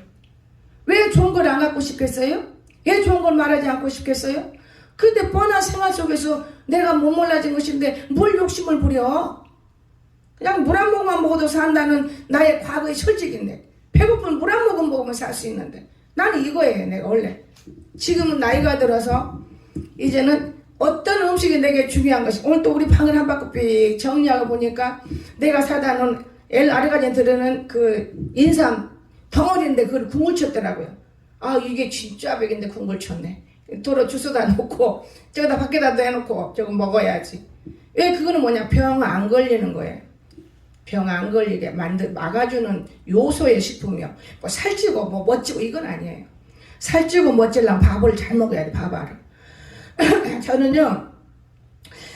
왜 좋은 걸 안 갖고 싶겠어요? 왜 좋은 걸 말하지 않고 싶겠어요? 근데 뻔한 생활 속에서 내가 못 몰라진 것인데 뭘 욕심을 부려? 그냥 물 한 모금만 먹어도 산다는 나의 과거의 철칙인데, 배고프면 물 한 모금 먹으면 살 수 있는데, 나는 이거예요. 내가 원래 지금은 나이가 들어서 이제는 어떤 음식이 내게 중요한 것이. 오늘 또 우리 방을 한 바퀴 삑 정리하고 보니까 내가 사다 놓은 아래가지에 들어는 그 인삼 덩어리인데 그걸 궁을 쳤더라고요. 아 이게 진짜 백인데 궁을 쳤네. 도로 주워다 놓고 저기다 밖에다 해놓고 저거 먹어야지. 왜? 그거는 뭐냐, 병 안 걸리는 거예요. 병 안 걸리게 막아주는 요소의 식품이요. 뭐 살찌고 뭐 멋지고 이건 아니에요. 살찌고 멋지려면 밥을 잘 먹어야 돼. 밥알을. 저는요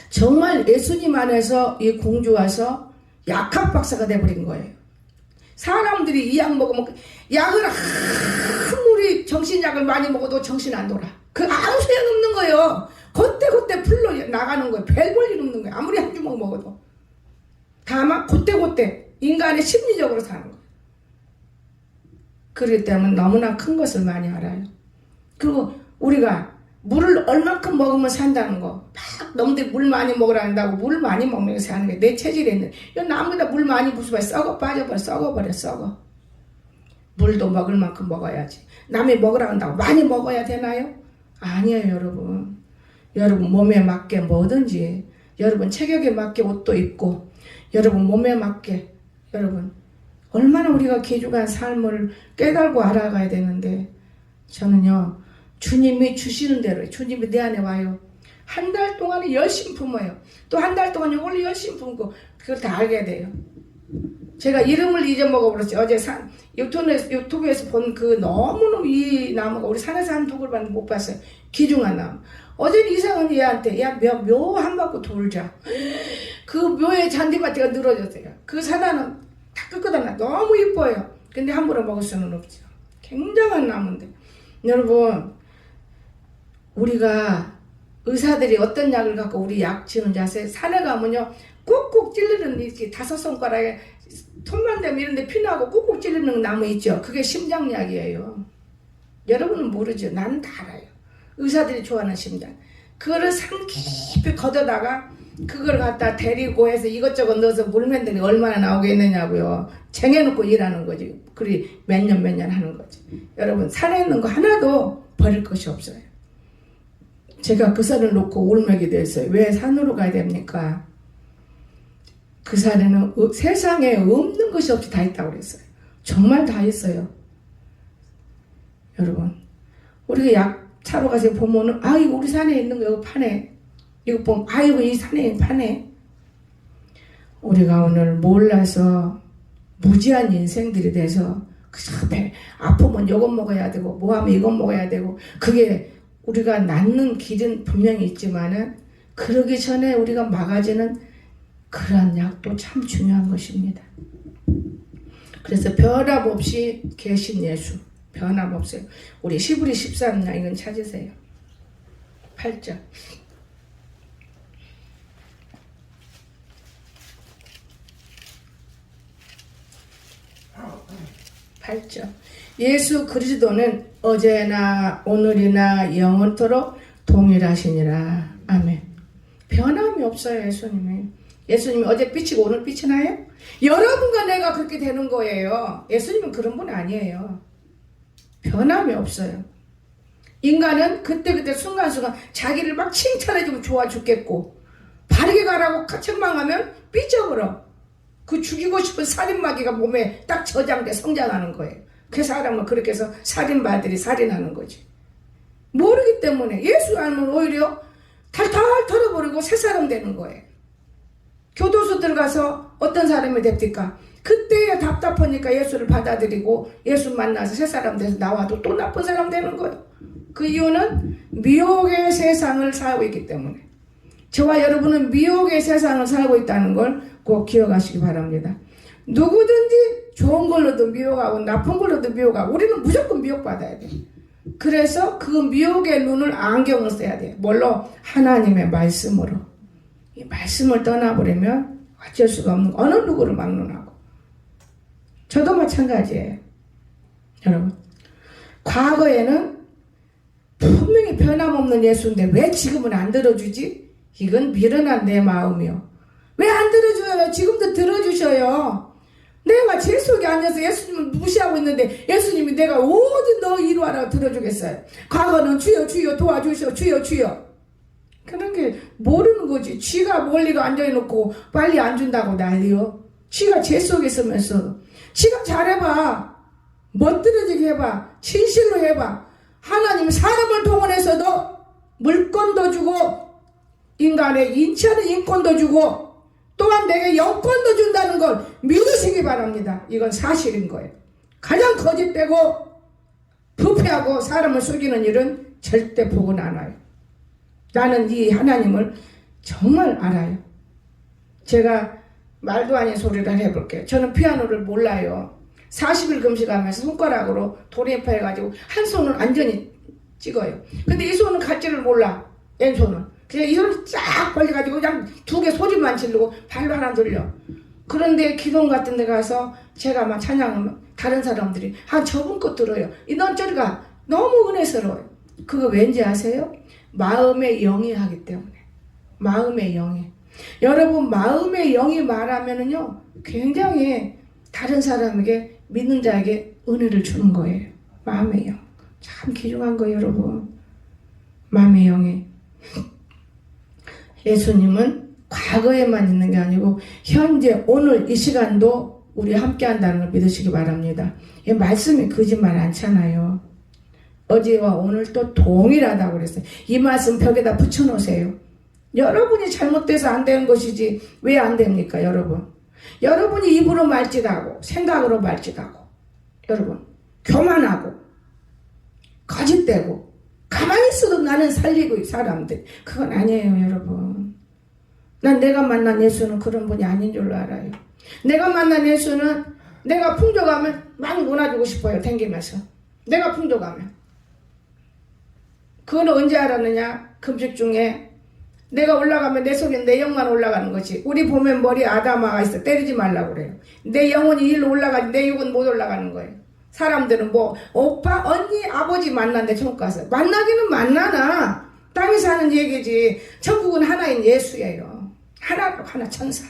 정말 예수님 안에서 이 공주 와서 약학 박사가 돼버린 거예요. 사람들이 이 약 먹으면 약을 아무리 정신약을 많이 먹어도 정신 안 돌아. 그 아무 소용 없는 거예요. 그때 풀로 나가는 거예요. 별 볼 일 없는 거예요. 아무리 한 주먹 먹어도. 다만 그때 인간의 심리적으로 사는 거예요. 그렇기 때문에 너무나 큰 것을 많이 알아요. 그리고 우리가 물을 얼만큼 먹으면 산다는 거. 막 너무들 물 많이 먹으라 한다고 물 많이 먹는 게 사는 게 내 체질에 있는. 남에다 물 많이 부숴봐 썩어. 물도 먹을 만큼 먹어야지. 남이 먹으라 한다고 많이 먹어야 되나요? 아니에요, 여러분. 여러분 몸에 맞게 뭐든지, 여러분 체격에 맞게 옷도 입고, 여러분 몸에 맞게, 여러분 얼마나 우리가 귀중한 삶을 깨달고 알아가야 되는데, 저는요 주님이 주시는 대로, 주님이 내 안에 와요. 한 달 동안에 열심히 품어요. 또 한 달 동안 이걸로 열심히 품고 그걸 다 알게 돼요. 제가 이름을 잊어먹어버렸어요. 어제 유튜브에서 본 그 너무너무 이 나무가, 우리 산에서 한 독을 봤는데 못 봤어요. 귀중한 나무. 어제는 이상한 얘한테 묘 한 바퀴 돌자. 그 묘의 잔디밭이가 늘어졌어요. 그 사다는 다 끄끄다나 너무 이뻐요. 근데 함부로 먹을 수는 없죠. 굉장한 나무인데. 여러분 우리가 의사들이 어떤 약을 갖고 우리 약 치는지 아세요? 산에 가면요 꾹꾹 찔르는 이렇게 5손가락에 손만 대면 이런데 피나고 꾹꾹 찔르는 나무 있죠. 그게 심장약이에요. 여러분은 모르죠. 나는 다 알아요. 의사들이 좋아하는 심장. 그거를 산 깊이 걷어다가 그걸 갖다 데리고 해서 이것저것 넣어서 물맨들이 얼마나 나오겠느냐고요. 쟁여놓고 일하는 거지. 그리 몇 년 하는 거지. 여러분, 산에 있는 거 하나도 버릴 것이 없어요. 제가 그 산을 놓고 울먹이 됐어요. 왜 산으로 가야 됩니까? 그 산에는 세상에 없는 것이 없이 다 있다고 그랬어요. 정말 다 있어요. 여러분, 우리가 약 차로 가서 보면은, 이거 우리 산에 있는 거 이거 파네. 이거 보면, 이거 이 산에 파네. 우리가 오늘 몰라서 무지한 인생들이 돼서 그 앞에 아프면 이것 먹어야 되고 뭐하면 이것 먹어야 되고, 그게 우리가 낫는 길은 분명히 있지만은 그러기 전에 우리가 막아주는 그런 약도 참 중요한 것입니다. 그래서 변함없이 계신 예수, 변함없어요. 우리 시브리 13장 이건 찾으세요. 8절. 8절. 예수 그리스도는 어제나 오늘이나 영원토록 동일하시니라. 아멘. 변함이 없어요. 예수님이 어제 빛이고 오늘 빛이 나요? 여러분과 내가 그렇게 되는 거예요. 예수님은 그런 분 아니에요. 변함이 없어요. 인간은 그때그때 순간순간 자기를 막 칭찬해주면 좋아 죽겠고, 바르게 가라고 책망하면 삐져버려. 그 죽이고 싶은 살인마귀가 몸에 딱 저장돼 성장하는 거예요. 그 사람은 그렇게 해서 살인마들이 살인하는 거지. 모르기 때문에 예수 알면 오히려 탈탈 털어버리고 새 사람 되는 거예요. 교도소 들어가서 어떤 사람이 됩니까? 그때 답답하니까 예수를 받아들이고 예수 만나서 새 사람 돼서 나와도 또 나쁜 사람 되는 거예요. 그 이유는 미혹의 세상을 살고 있기 때문에. 저와 여러분은 미혹의 세상을 살고 있다는 걸 꼭 기억하시기 바랍니다. 누구든지 좋은 걸로도 미혹하고 나쁜 걸로도 미혹하고, 우리는 무조건 미혹받아야 돼. 그래서 그 미혹의 눈을 안경을 써야 돼. 뭘로? 하나님의 말씀으로. 이 말씀을 떠나버리면 어쩔 수가 없는, 어느 누구를 막론하고. 저도 마찬가지예요. 여러분, 과거에는 분명히 변함없는 예수인데 왜 지금은 안 들어주지? 이건 미련한 내 마음이요. 왜 안 들어줘요? 지금도 들어주셔요. 내가 제 속에 앉아서 예수님을 무시하고 있는데 예수님이 내가 어디 너 이루하라고 들어주겠어요? 과거는 주여 주여 도와주셔, 주여 주여. 그런 게 모르는 거지. 쥐가 멀리도 앉아놓고 빨리 안 준다고 난리요. 쥐가 제 속에 있으면서 지가 잘해봐. 멋들어지게 해봐. 진실로 해봐. 하나님 사람을 동원해서도 물권도 주고 인간의 인체는 인권도 주고 또한 내게 영권도 준다는 걸 믿으시기 바랍니다. 이건 사실인 거예요. 가장 거짓되고 부패하고 사람을 속이는 일은 절대 보고는 안 와요. 나는 이 하나님을 정말 알아요. 제가 말도 아닌 소리를 해볼게요. 저는 피아노를 몰라요. 40일 금식하면서 손가락으로 도레미파해가지고 한 손을 완전히 찍어요. 근데 이 손은 갈 줄을 몰라. 왼손은. 그냥 이 손이 쫙 벌려가지고 그냥 두 개 소리만 지르고 발로 하나 돌려. 그런데 기동 같은 데 가서 제가 막 찬양하면 다른 사람들이 저분 것 들어요. 넌 저리 가. 너무 은혜스러워요. 그거 왠지 아세요? 마음의 영이 하기 때문에. 마음의 영이. 여러분, 마음의 영이 말하면은요 굉장히 다른 사람에게, 믿는 자에게 은혜를 주는 거예요. 마음의 영. 참 귀중한 거예요, 여러분. 마음의 영이. 예수님은 과거에만 있는 게 아니고 현재 오늘 이 시간도 우리 함께 한다는 걸 믿으시기 바랍니다. 이 말씀이 거짓말 않잖아요. 어제와 오늘 또 동일하다고 그랬어요. 이 말씀 벽에다 붙여놓으세요. 여러분이 잘못돼서 안 되는 것이지 왜 안 됩니까, 여러분? 여러분이 입으로 말짓하고 생각으로 말짓하고 여러분 교만하고 거짓되고 가만히 있어도 나는 살리고 사람들, 그건 아니에요, 여러분. 난 내가 만난 예수는 그런 분이 아닌 줄로 알아요. 내가 만난 예수는 내가 풍족하면 막 논아주고 싶어요, 댕기면서. 내가 풍족하면. 그건 언제 알았느냐? 금식 중에 내가 올라가면 내 속에 내 영만 올라가는 거지. 우리 보면 머리에 아다마가 있어. 때리지 말라고 그래요. 내 영혼이 일로 올라가지 내 육은 못 올라가는 거예요. 사람들은 뭐 오빠, 언니, 아버지 만난대 천국 가서. 만나기는 만나나 땅에서 하는 얘기지. 천국은 하나인 예수예요. 하나 천사.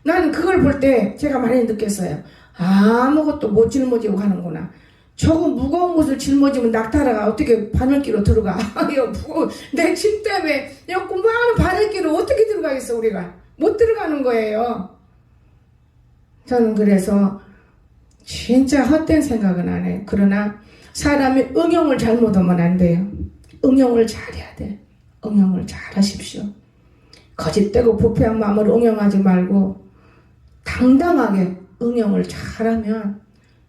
나는 그걸 볼 때 제가 많이 느꼈어요. 아무것도 못 짊어지고 가는구나. 저거 무거운 것을 짊어지면 낙타라가 어떻게 바늘기로 들어가. 이거 무거워. 내 짐 때문에 이거 많은 바늘기로 어떻게 들어가겠어 우리가. 못 들어가는 거예요. 저는 그래서 진짜 헛된 생각은 안 해요. 그러나 사람이 응용을 잘못하면 안 돼요. 응용을 잘해야 돼. 응용을 잘하십시오. 거짓되고 부패한 마음으로 응용하지 말고 당당하게 응용을 잘하면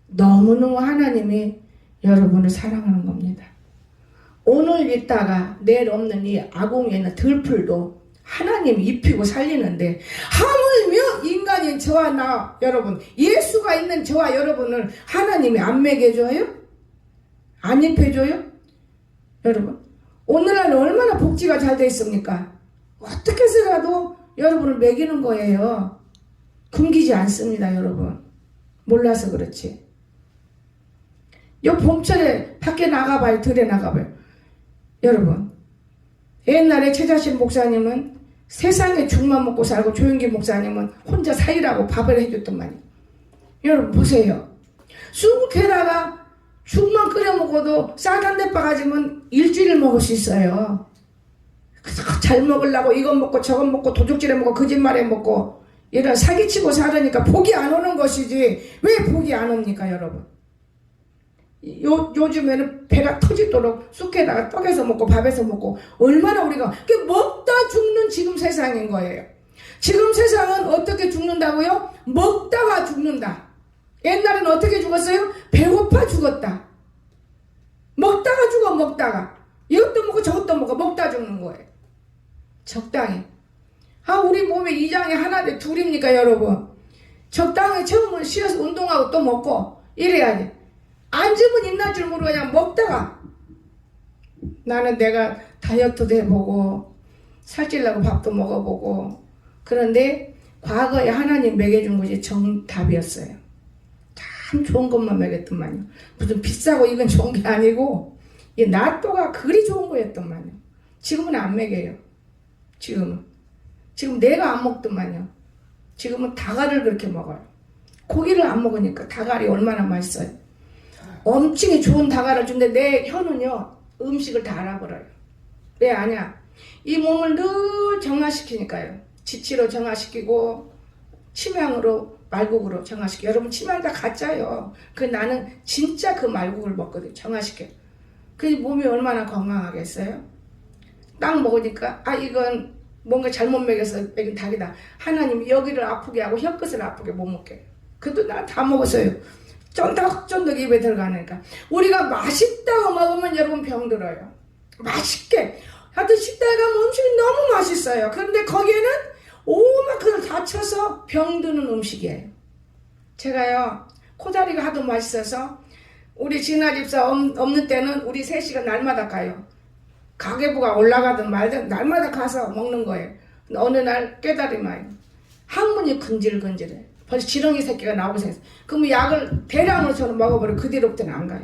너무너무 하나님이 여러분을 사랑하는 겁니다. 오늘 있다가 내일 없는 이 아궁이에 있는 들풀도 하나님이 입히고 살리는데 하물며 인간인 저와 나 여러분 예수가 있는 저와 여러분을 하나님이 안 먹여줘요? 안 입혀줘요? 여러분 오늘날 얼마나 복지가 잘 돼 있습니까? 어떻게 해서라도 여러분을 먹이는 거예요. 굶기지 않습니다 여러분. 몰라서 그렇지. 요 봄철에 밖에 나가봐요. 들에 나가봐요. 여러분 옛날에 최자신 목사님은 세상에 죽만 먹고 살고 조영기 목사님은 혼자 살이라고 밥을 해줬더만요. 여러분 보세요. 쑥해다가 죽만 끓여 먹어도 쌀한대 바가지면 일주일 먹을 수 있어요. 잘 먹으려고 이건 먹고 저건 먹고 도둑질해 먹고 거짓말해 먹고 이런 사기치고 살으니까 복이 안 오는 것이지 왜 복이 안 옵니까 여러분? 요즘에는 배가 터지도록 쑥에다가 떡에서 먹고 밥에서 먹고 얼마나 우리가 먹다 죽는 지금 세상인 거예요. 지금 세상은 어떻게 죽는다고요? 먹다가 죽는다. 옛날에는 어떻게 죽었어요? 배고파 죽었다. 먹다가 죽어. 먹다가 이것도 먹고 저것도 먹고 먹다 죽는 거예요. 적당히. 우리 몸에 이 장이 하나 돼 둘입니까 여러분? 적당히 처음은 쉬어서 운동하고 또 먹고 이래야지. 앉으면 있는 줄 모르고 그냥 먹다가 나는 내가 다이어트도 해보고 살찌려고 밥도 먹어보고 그런데 과거에 하나님 먹여준 것이 정답이었어요. 참 좋은 것만 먹였더만요. 무슨 비싸고 이건 좋은 게 아니고 이 낫또가 그리 좋은 거였더만요. 지금은 안 먹여요. 지금 내가 안 먹더만요. 지금은 다갈을 그렇게 먹어요. 고기를 안 먹으니까 다갈이 얼마나 맛있어요. 엄청 좋은 다갈을 주는데 내 혀는요 음식을 다 알아버려요. 왜 아냐? 이 몸을 늘 정화시키니까요. 지치로 정화시키고 침향으로 말국으로 정화시켜. 여러분 침향 다 가짜요. 나는 진짜 그 말국을 먹거든요. 정화시켜. 그 몸이 얼마나 건강하겠어요? 딱 먹으니까 이건 뭔가 잘못 먹여서 먹인 닭이다. 하나님이 여기를 아프게 하고 혀끝을 아프게 못 먹게 해요. 그래도 나 다 먹었어요. 쫀득쫀득 입에 들어가니까. 우리가 맛있다고 먹으면 여러분 병들어요. 맛있게. 하여튼 식당에 가면 음식이 너무 맛있어요. 그런데 거기에는 오만 그걸 다 쳐서 병드는 음식이에요. 제가요 코다리가 하도 맛있어서 우리 진아 집사 없는 때는 우리 셋이가 날마다 가요. 가계부가 올라가든 말든 날마다 가서 먹는 거예요. 어느 날 깨달으면 항문이 근질근질해. 벌써 지렁이 새끼가 나오고 생겼어. 그러면 약을 대량으로 저는 먹어버리고 그 뒤로부터는 안 가요.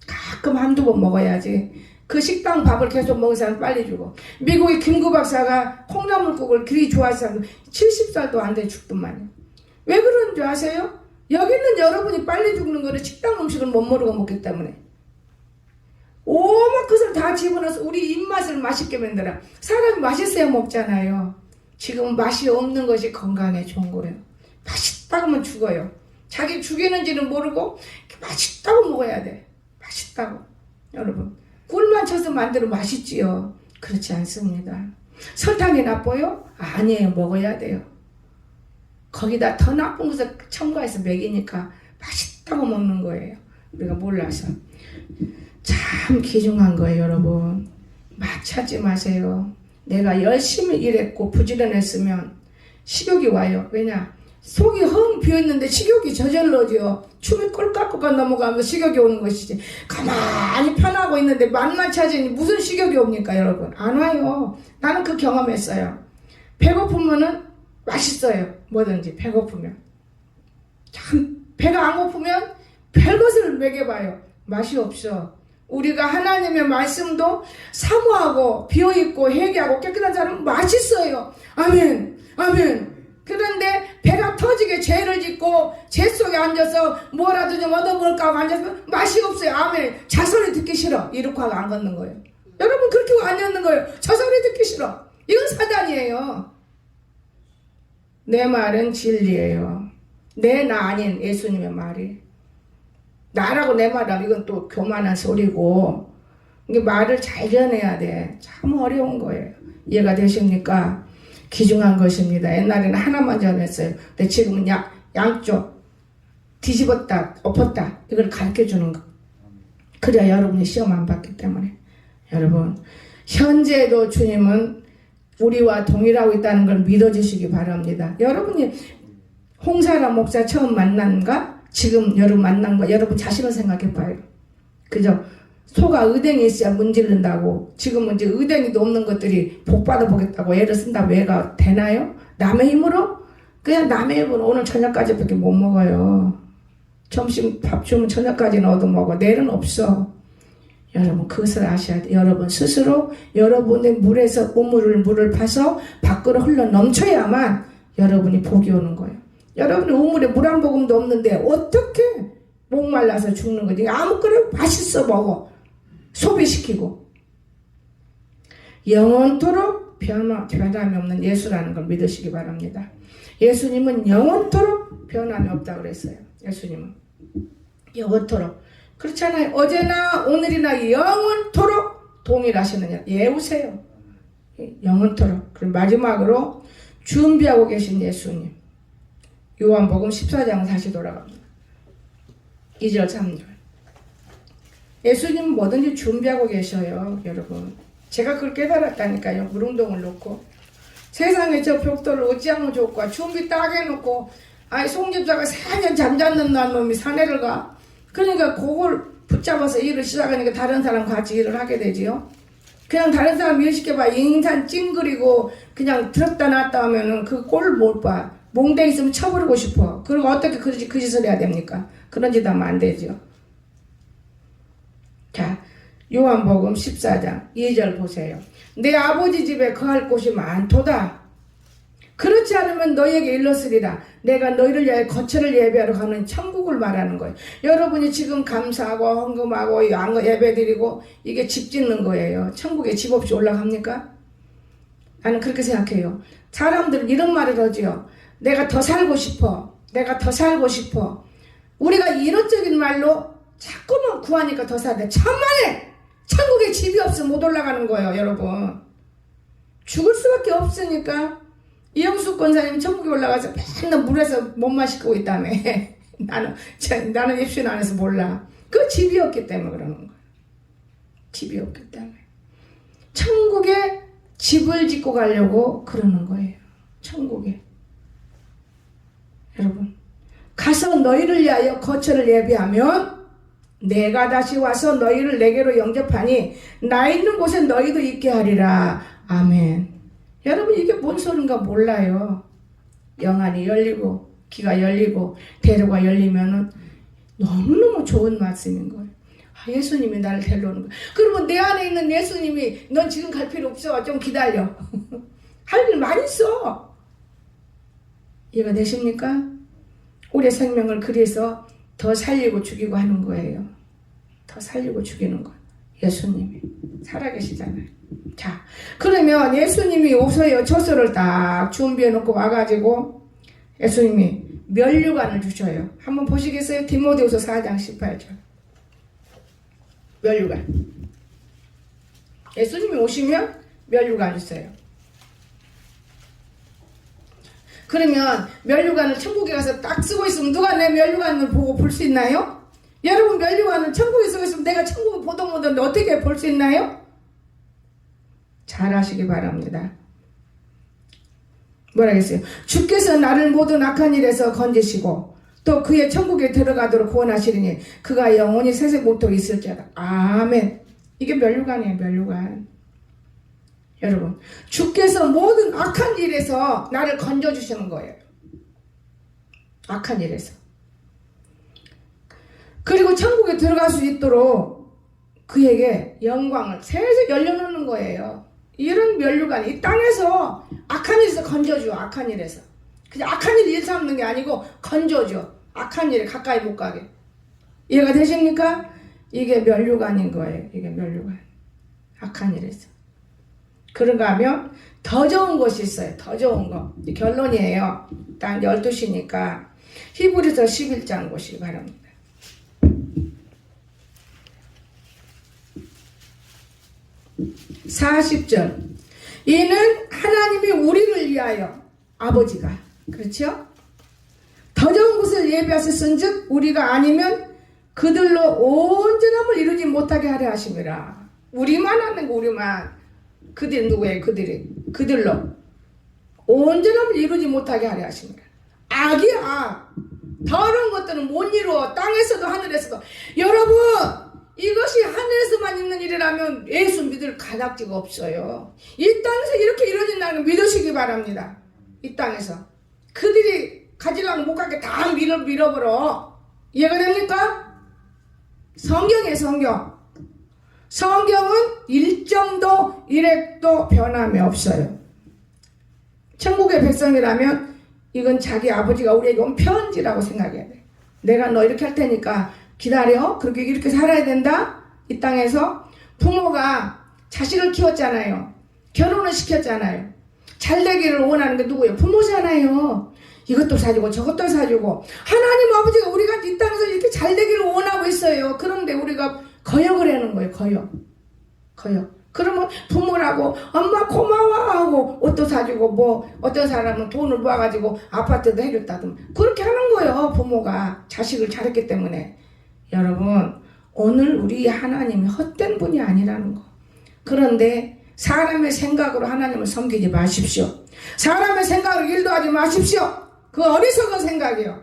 가끔 한두 번 먹어야지. 그 식당 밥을 계속 먹은 사람 빨리 죽어. 미국의 김구 박사가 콩나물국을 그리 좋아해서 70살도 안 돼 죽더만요. 왜 그러는 줄 아세요? 여기 있는 여러분이 빨리 죽는 거는 식당 음식을 못 모르고 먹기 때문에. 오만 것을 다 집어넣어서 우리 입맛을 맛있게 만들어. 사람이 맛있어야 먹잖아요. 지금 맛이 없는 것이 건강에 좋은 거예요. 맛있다고 하면 죽어요. 자기 죽이는지는 모르고 맛있다고 먹어야 돼. 맛있다고. 여러분 꿀만 쳐서 만들어 맛있지요. 그렇지 않습니다. 설탕이 나빠요? 아니에요. 먹어야 돼요. 거기다 더 나쁜 것을 첨가해서 먹이니까 맛있다고 먹는 거예요. 우리가 몰라서. 참 귀중한 거예요. 여러분 맛 찾지 마세요. 내가 열심히 일했고 부지런했으면 식욕이 와요. 왜냐? 속이 헝 비어있는데 식욕이 저절로죠. 춤이 꼴깍꼴깍 넘어가면서 식욕이 오는 것이지. 가만히 편하고 있는데 맛만 찾으니 무슨 식욕이 옵니까 여러분? 안 와요. 나는 그 경험했어요. 배고프면은 맛있어요. 뭐든지 배고프면. 참 배가 안 고프면 별것을 먹여봐요. 맛이 없어. 우리가 하나님의 말씀도 사모하고 비어있고 회개하고 깨끗한 사람은 맛있어요. 아멘. 아멘. 그런데 배가 터지게 죄를 짓고 죄 속에 앉아서 뭐라도 좀 얻어먹을까 하고 앉아서 맛이 없어요. 아멘. 자소리 듣기 싫어. 이렇게 하고 안 걷는 거예요. 여러분 그렇게 하고 안 걷는 거예요. 자소리 듣기 싫어. 이건 사단이에요. 내 말은 진리예요. 내 나 아닌 예수님의 말이. 나라고 내 말하면 이건 또 교만한 소리고, 이게 말을 잘 전해야 돼. 참 어려운 거예요. 이해가 되십니까? 귀중한 것입니다. 옛날에는 하나만 전했어요. 근데 지금은 양쪽 뒤집었다 엎었다 이걸 가르쳐 주는 거. 그래야 여러분이 시험 안 받기 때문에. 여러분 현재도 주님은 우리와 동일하고 있다는 걸 믿어주시기 바랍니다. 여러분이 홍사라 목사 처음 만난가? 지금 여러분 만난 거 여러분 자신을 생각해봐요. 그죠? 소가 의댕이 있어야 문지른다고. 지금은 이제 의댕이도 없는 것들이 복 받아보겠다고 애를 쓴다고 애가 되나요? 남의 힘으로? 그냥 남의 힘으로 오늘 저녁까지밖에 못 먹어요. 점심 밥 주면 저녁까지는 얻어먹어. 내일은 없어. 여러분 그것을 아셔야 돼요. 여러분 스스로 여러분의 물을 파서 밖으로 흘러 넘쳐야만 여러분이 복이 오는 거예요. 여러분이 우물에 물 한 모금도 없는데 어떻게 목말라서 죽는 거지? 아무거나 맛있어 먹어. 소비시키고. 영원토록 변함이 없는 예수라는 걸 믿으시기 바랍니다. 예수님은 영원토록 변함이 없다고 그랬어요. 예수님은 영원토록. 그렇잖아요. 어제나 오늘이나 영원토록 동일하시느냐. 예우세요. 영원토록. 그리고 마지막으로 준비하고 계신 예수님. 요한복음 14장 다시 돌아갑니다. 2절 3절. 예수님은 뭐든지 준비하고 계셔요. 여러분 제가 그걸 깨달았다니까요. 물운동을 놓고 세상에 저 벽돌을 어찌하면 좋을까. 준비 딱 해놓고 송집사가 4년 잠잤는 놈이 산에를 가. 그러니까 그걸 붙잡아서 일을 시작하니까 다른 사람 같이 일을 하게 되지요. 그냥 다른 사람 일 시켜봐 인산 찡그리고 그냥 들었다 놨다 하면은 그 꼴을 못 봐. 몽대 있으면 쳐버리고 싶어. 그리고 어떻게 그 짓을 해야 됩니까? 그런 짓 하면 안 되죠. 자, 요한복음 14장 2절 보세요. 내 아버지 집에 거할 곳이 많도다. 그렇지 않으면 너희에게 일렀으리라. 내가 너희를 위하여 거처를 예배하러 가는 천국을 말하는 거예요. 여러분이 지금 감사하고 헌금하고 예배드리고 이게 집 짓는 거예요. 천국에 집 없이 올라갑니까? 나는 그렇게 생각해요. 사람들은 이런 말을 하지요. 내가 더 살고 싶어. 내가 더 살고 싶어. 우리가 이론적인 말로 자꾸만 구하니까 더 살아야 돼. 천만에 천국에 집이 없으면 못 올라가는 거예요. 여러분 죽을 수밖에 없으니까. 이영숙 권사님 천국에 올라가서 맨날 물에서 몸만 씻고 있다며. 나는 입신 안 해서 몰라. 그 집이 없기 때문에 그러는 거예요. 집이 없기 때문에. 천국에 집을 짓고 가려고 그러는 거예요. 천국에. 여러분 가서 너희를 위하여 거처를 예비하면 내가 다시 와서 너희를 내게로 영접하니 나 있는 곳에 너희도 있게 하리라. 아멘. 여러분 이게 뭔 소린가 몰라요. 영안이 열리고 귀가 열리고 대로가 열리면은 너무너무 좋은 말씀인 거예요. 예수님이 나를 데려오는 거예요. 그러면 내 안에 있는 예수님이 넌 지금 갈 필요 없어. 좀 기다려. 할 일 많이 있어. 이해가 되십니까? 우리의 생명을 그래서 더 살리고 죽이고 하는 거예요. 더 살리고 죽이는 거. 예수님이 살아계시잖아요. 자, 그러면 예수님이 오서요 처소를 딱 준비해 놓고 와가지고 예수님이 면류관을 주셔요. 한번 보시겠어요? 디모데후서 4장 18절. 면류관. 예수님이 오시면 면류관 주세요. 그러면 면류관을 천국에 가서 딱 쓰고 있으면 누가 내 면류관을 보고 볼 수 있나요? 여러분 면류관을 천국에 쓰고 있으면 내가 천국을 보던 못하는데 어떻게 볼 수 있나요? 잘 하시기 바랍니다. 뭐라 했어요? 주께서 나를 모든 악한 일에서 건지시고 또 그의 천국에 들어가도록 구원하시리니 그가 영원히 세세모토 있을지어다. 아멘. 이게 면류관이에요. 면류관. 여러분 주께서 모든 악한 일에서 나를 건져주시는 거예요. 악한 일에서. 그리고 천국에 들어갈 수 있도록 그에게 영광을 세상 열려놓는 거예요. 이런 면류관이 이 땅에서 악한 일에서 건져줘. 악한 일에서. 그냥 악한 일 일삼는 게 아니고 건져줘. 악한 일에 가까이 못 가게. 이해가 되십니까? 이게 면류관인 거예요. 이게 면류관. 악한 일에서. 그런가 하면 더 좋은 것이 있어요. 더 좋은 거. 결론이에요. 딱 12시니까 히브리서 11장 보시기 바랍니다. 40절. 이는 하나님이 우리를 위하여 아버지가 그렇죠? 더 좋은 것을 예비하셨은즉 우리가 아니면 그들로 온전함을 이루지 못하게 하려 하심이라. 우리만 하는 거 우리만. 그들이 누구예요? 그들로 온전함을 이루지 못하게 하려 하십니다. 악이야. 더러운 것들은 못 이루어. 땅에서도 하늘에서도. 여러분, 이것이 하늘에서만 있는 일이라면 예수 믿을 가닥지가 없어요. 이 땅에서 이렇게 이루어진다는 걸 믿으시기 바랍니다. 이 땅에서 그들이 가지려고 못 가게 다 밀어버려. 이해가 됩니까? 성경이에요. 성경은 1점도 1획도 변함이 없어요. 천국의 백성이라면 이건 자기 아버지가 우리에게 온 편지라고 생각해야 돼. 내가 너 이렇게 할 테니까 기다려. 그렇게 이렇게 살아야 된다. 이 땅에서 부모가 자식을 키웠잖아요. 결혼을 시켰잖아요. 잘 되기를 원하는 게 누구예요? 부모잖아요. 이것도 사주고 저것도 사주고. 하나님 아버지가 우리가 이 땅에서 이렇게 잘 되기를 원하고 있어요. 그런데 우리가 거역을 하는 거예요. 거역. 그러면 부모라고 엄마 고마워하고 옷도 사주고 뭐 어떤 사람은 돈을 모아가지고 아파트도 해줬다든 그렇게 하는 거예요. 부모가 자식을 잘했기 때문에. 여러분, 오늘 우리 하나님이 헛된 분이 아니라는 거. 그런데 사람의 생각으로 하나님을 섬기지 마십시오. 사람의 생각으로 일도 하지 마십시오. 그 어리석은 생각이요.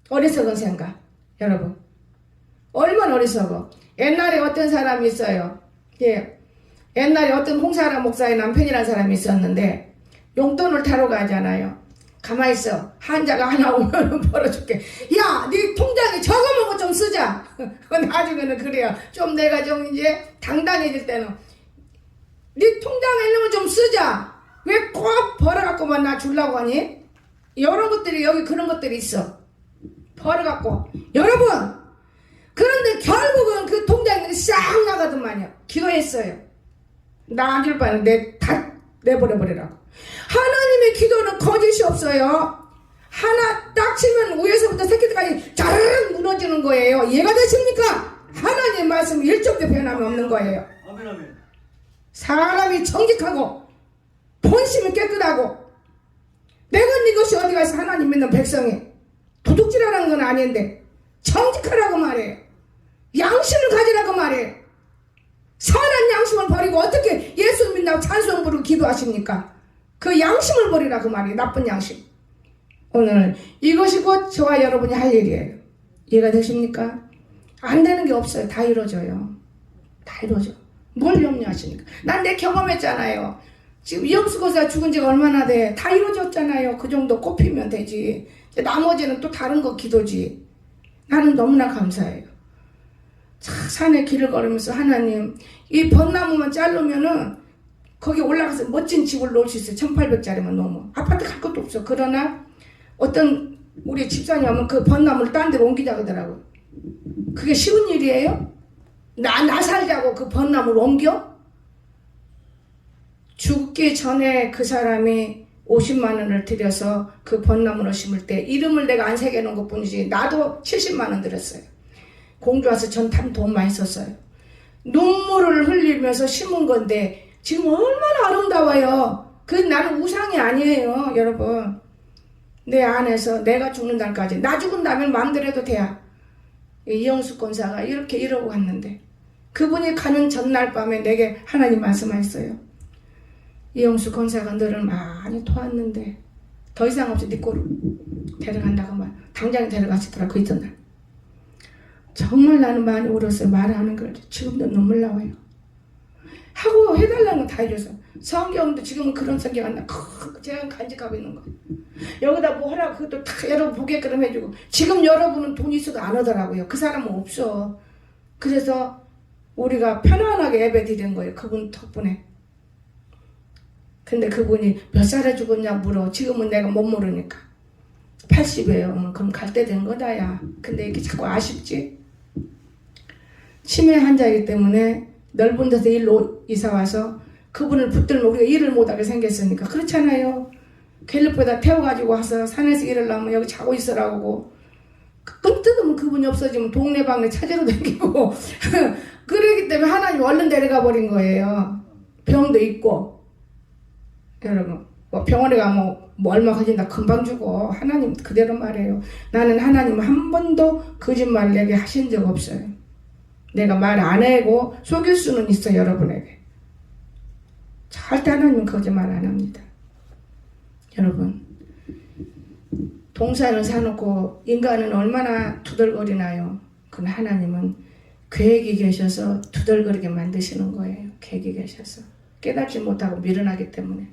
어리석은 생각. 여러분, 얼마나 어리석어. 옛날에 어떤 사람이 있어요. 예. 옛날에 어떤 홍사라 목사의 남편이라는 사람이 있었는데 용돈을 타러 가잖아요. 가만히 있어. 환자가 하나 오면 벌어줄게. 야, 네 통장에 적어놓은 거 좀 쓰자. 나중에는 그래요. 좀 내가 좀 이제 당당해질 때는 네 통장에 있는 거 좀 쓰자. 왜 꼭 벌어갖고만 나 주려고 하니? 이런 것들이 여기 그런 것들이 있어. 벌어갖고. 여러분, 그런데 결국은 그 통장에 싹 나가더만요. 기도했어요. 나 안 줄 바에는 다 내버려버리라고. 하나님의 기도는 거짓이 없어요. 하나 딱 치면 위에서부터 새끼들까지 자르르 무너지는 거예요. 이해가 되십니까? 하나님 말씀 1점도 변함이 없는 거예요. 아멘. 사람이 정직하고 본심이 깨끗하고 내가 이것이 어디 가서 하나님 믿는 백성이 도둑질하는 건 아닌데 정직하라고 말해요. 양심을 가지라고 말해요. 선한 양심을 버리고 어떻게 예수 믿는다고 찬송 부르고 기도하십니까? 그 양심을 버리라고 말이에요. 나쁜 양심. 오늘 이것이 곧 저와 여러분이 할 일이에요. 이해가 되십니까? 안 되는 게 없어요. 다 이루어져요. 다 이루어져. 뭘 염려하십니까? 난 내 경험했잖아요. 지금 이영수 거사 죽은 지가 얼마나 돼? 다 이루어졌잖아요. 그 정도 꼽히면 되지. 나머지는 또 다른 거 기도지. 나는 너무나 감사해요. 산에 길을 걸으면서 하나님, 이 벚나무만 자르면은 거기 올라가서 멋진 집을 놓을 수 있어요. 1800짜리만 넘어. 아파트 갈 것도 없어. 그러나 어떤 우리 집사님 하면 그 벚나무를 딴 데로 옮기자 그러더라고요. 그게 쉬운 일이에요? 나 살자고 그 벚나무를 옮겨? 죽기 전에 그 사람이 50만 원을 들여서 그 벚나무를 심을 때 이름을 내가 안 새겨놓은 것 뿐이지 나도 70만 원 들였어요. 공주 와서 전 참 돈 많이 썼어요. 눈물을 흘리면서 심은 건데 지금 얼마나 아름다워요. 그 나는 우상이 아니에요. 여러분, 내 안에서 내가 죽는 날까지 나 죽은 다음에 마음대로 해도 돼야. 이영숙 권사가 이렇게 이러고 갔는데 그분이 가는 전날 밤에 내게 하나님 말씀하셨어요. 이영숙 권사가 너를 많이 도왔는데 더 이상 없이 네 꼴을 데려간다고 말. 당장 데려가시더라. 그 이튿날. 정말 나는 많이 울었어요. 말하는 걸 지금도 눈물 나와요. 하고 해달라는 거 다 해줘서 성경도 지금은 그런 성경 안 나. 제가 간직하고 있는 거. 여기다 뭐 하라고 그것도 다 여러분 보게끔 해주고. 지금 여러분은 돈 있어도 안 하더라고요. 그 사람은 없어. 그래서 우리가 편안하게 예배 드리는 거예요. 그분 덕분에. 근데 그분이 몇 살에 죽었냐 물어. 지금은 내가 못 모르니까. 80이에요. 그럼 갈 때 된 거다 야. 근데 이게 자꾸 아쉽지. 치매 환자이기 때문에 넓은 데서 일로 이사 와서 그분을 붙들면 우리가 일을 못하게 생겼으니까. 그렇잖아요. 갤럽에다 태워가지고 와서 산에서 일을 하면 여기 자고 있으라고. 끈 뜯으면 그분이 없어지면 동네방네 찾으러 다니고. 그러기 때문에 하나님 얼른 데려가 버린 거예요. 병도 있고. 여러분 뭐 병원에 가면 뭐 얼마 걸린다 금방 주고. 하나님 그대로 말해요. 나는 하나님 한 번도 거짓말 내게 하신 적 없어요. 내가 말 안 하고 속일 수는 있어 여러분에게. 절대 하나님은 거짓말 안 합니다. 여러분 동산을 사놓고 인간은 얼마나 투덜거리나요. 그럼 하나님은 계획이 계셔서 투덜거리게 만드시는 거예요. 계획이 계셔서 깨닫지 못하고 미련하기 때문에.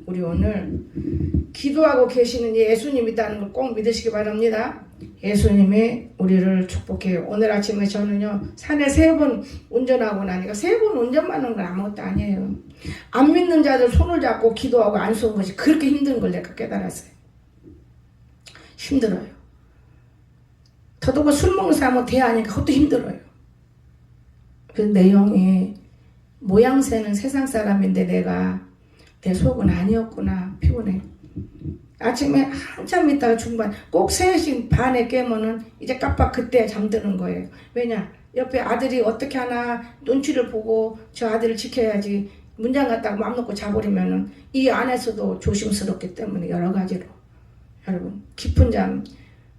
우리 오늘 기도하고 계시는 예수님이 있다는 걸 꼭 믿으시기 바랍니다. 예수님이 우리를 축복해요. 오늘 아침에 저는요 산에 3번 운전하고 나니까 3번 운전만 하는 건 아무것도 아니에요. 안 믿는 자들 손을 잡고 기도하고 안수한 것이 그렇게 힘든 걸 내가 깨달았어요. 힘들어요. 더더욱 술 먹는 사람은 대하니까 그것도 힘들어요. 그 내용이 모양새는 세상 사람인데 내가 내 속은 아니었구나. 피곤해. 아침에 한참 있다가 중반 꼭 3시 반에 깨면은 이제 깜빡 그때 잠드는 거예요. 왜냐? 옆에 아들이 어떻게 하나 눈치를 보고 저 아들을 지켜야지. 문장 갖다가 맘 놓고 자버리면은 이 안에서도 조심스럽기 때문에 여러 가지로. 여러분 깊은 잠.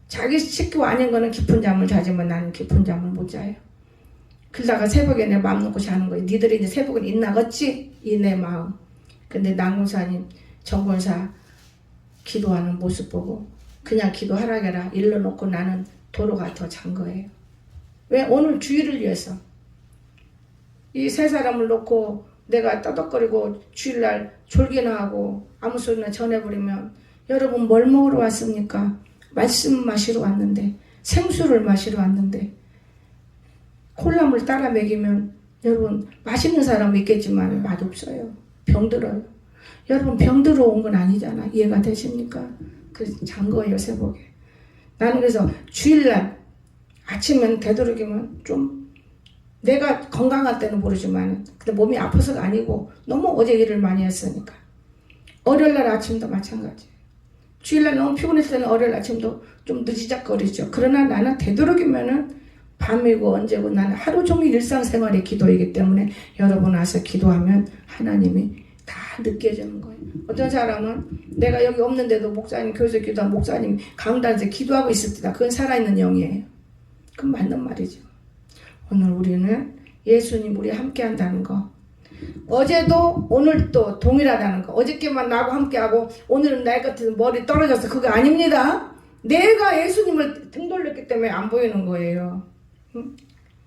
자기 식구 아닌 거는 깊은 잠을 자지만 나는 깊은 잠을 못 자요. 그러다가 새벽에 내 맘 놓고 자는 거예요. 니들이 이제 새벽은 있나겠지? 이 내 마음. 근데 남궁사님 정권사 기도하는 모습 보고 그냥 기도하라게라 일러놓고 나는 도로가 더 잔 거예요. 왜? 오늘 주일을 위해서. 이 3사람을 놓고 내가 떠덕거리고 주일날 졸기나 하고 아무 소리나 전해버리면 여러분 뭘 먹으러 왔습니까? 말씀 마시러 왔는데 생수를 마시러 왔는데 콜라물 따라 먹이면 여러분 맛있는 사람은 있겠지만 맛없어요. 병들어요. 여러분 병들어 온 건 아니잖아. 이해가 되십니까? 그래서 잔 거예요 새벽에. 나는 그래서 주일날 아침엔 되도록이면 좀 내가 건강할 때는 모르지만 근데 몸이 아파서가 아니고 너무 어제 일을 많이 했으니까. 월요일날 아침도 마찬가지. 주일날 너무 피곤했을 때는 월요일 아침도 좀 늦지작거리죠. 그러나 나는 되도록이면은 밤이고 언제고 나는 하루 종일 일상생활이 기도이기 때문에 여러분 와서 기도하면 하나님이 다 느껴지는 거예요. 어떤 사람은 내가 여기 없는데도 목사님 교회에서 기도한 목사님 강단에서 기도하고 있을 때다. 그건 살아있는 영이에요. 그건 맞는 말이죠. 오늘 우리는 예수님 우리 함께 한다는 거. 어제도 오늘도 동일하다는 거. 어저께만 나하고 함께하고 오늘은 날 같은 머리 떨어져서 그거 아닙니다. 내가 예수님을 등 돌렸기 때문에 안 보이는 거예요.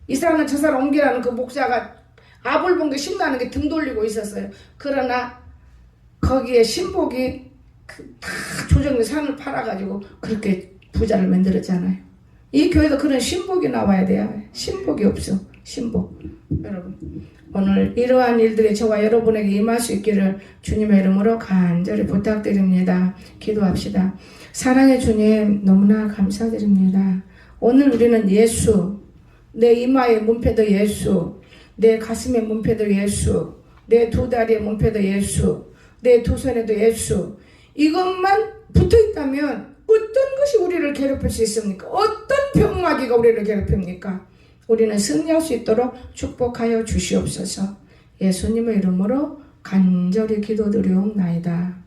이 사람은 저 사람 옮기라는 그 목사가 압을 본 게 신나는 게 등 돌리고 있었어요. 그러나 거기에 신복이 다 조정의 산을 팔아가지고 그렇게 부자를 만들었잖아요. 이 교회도 그런 신복이 나와야 돼요. 신복이 없어. 신복. 여러분 오늘 이러한 일들이 저와 여러분에게 임할 수 있기를 주님의 이름으로 간절히 부탁드립니다. 기도합시다. 사랑의 주님 너무나 감사드립니다. 오늘 우리는 예수, 내 이마의 문패도 예수, 내 가슴의 문패도 예수, 내 2다리의 문패도 예수, 내 2손에도 예수. 이것만 붙어있다면 어떤 것이 우리를 괴롭힐 수 있습니까? 어떤 병마귀가 우리를 괴롭힙니까? 우리는 승리할 수 있도록 축복하여 주시옵소서. 예수님의 이름으로 간절히 기도드리옵나이다.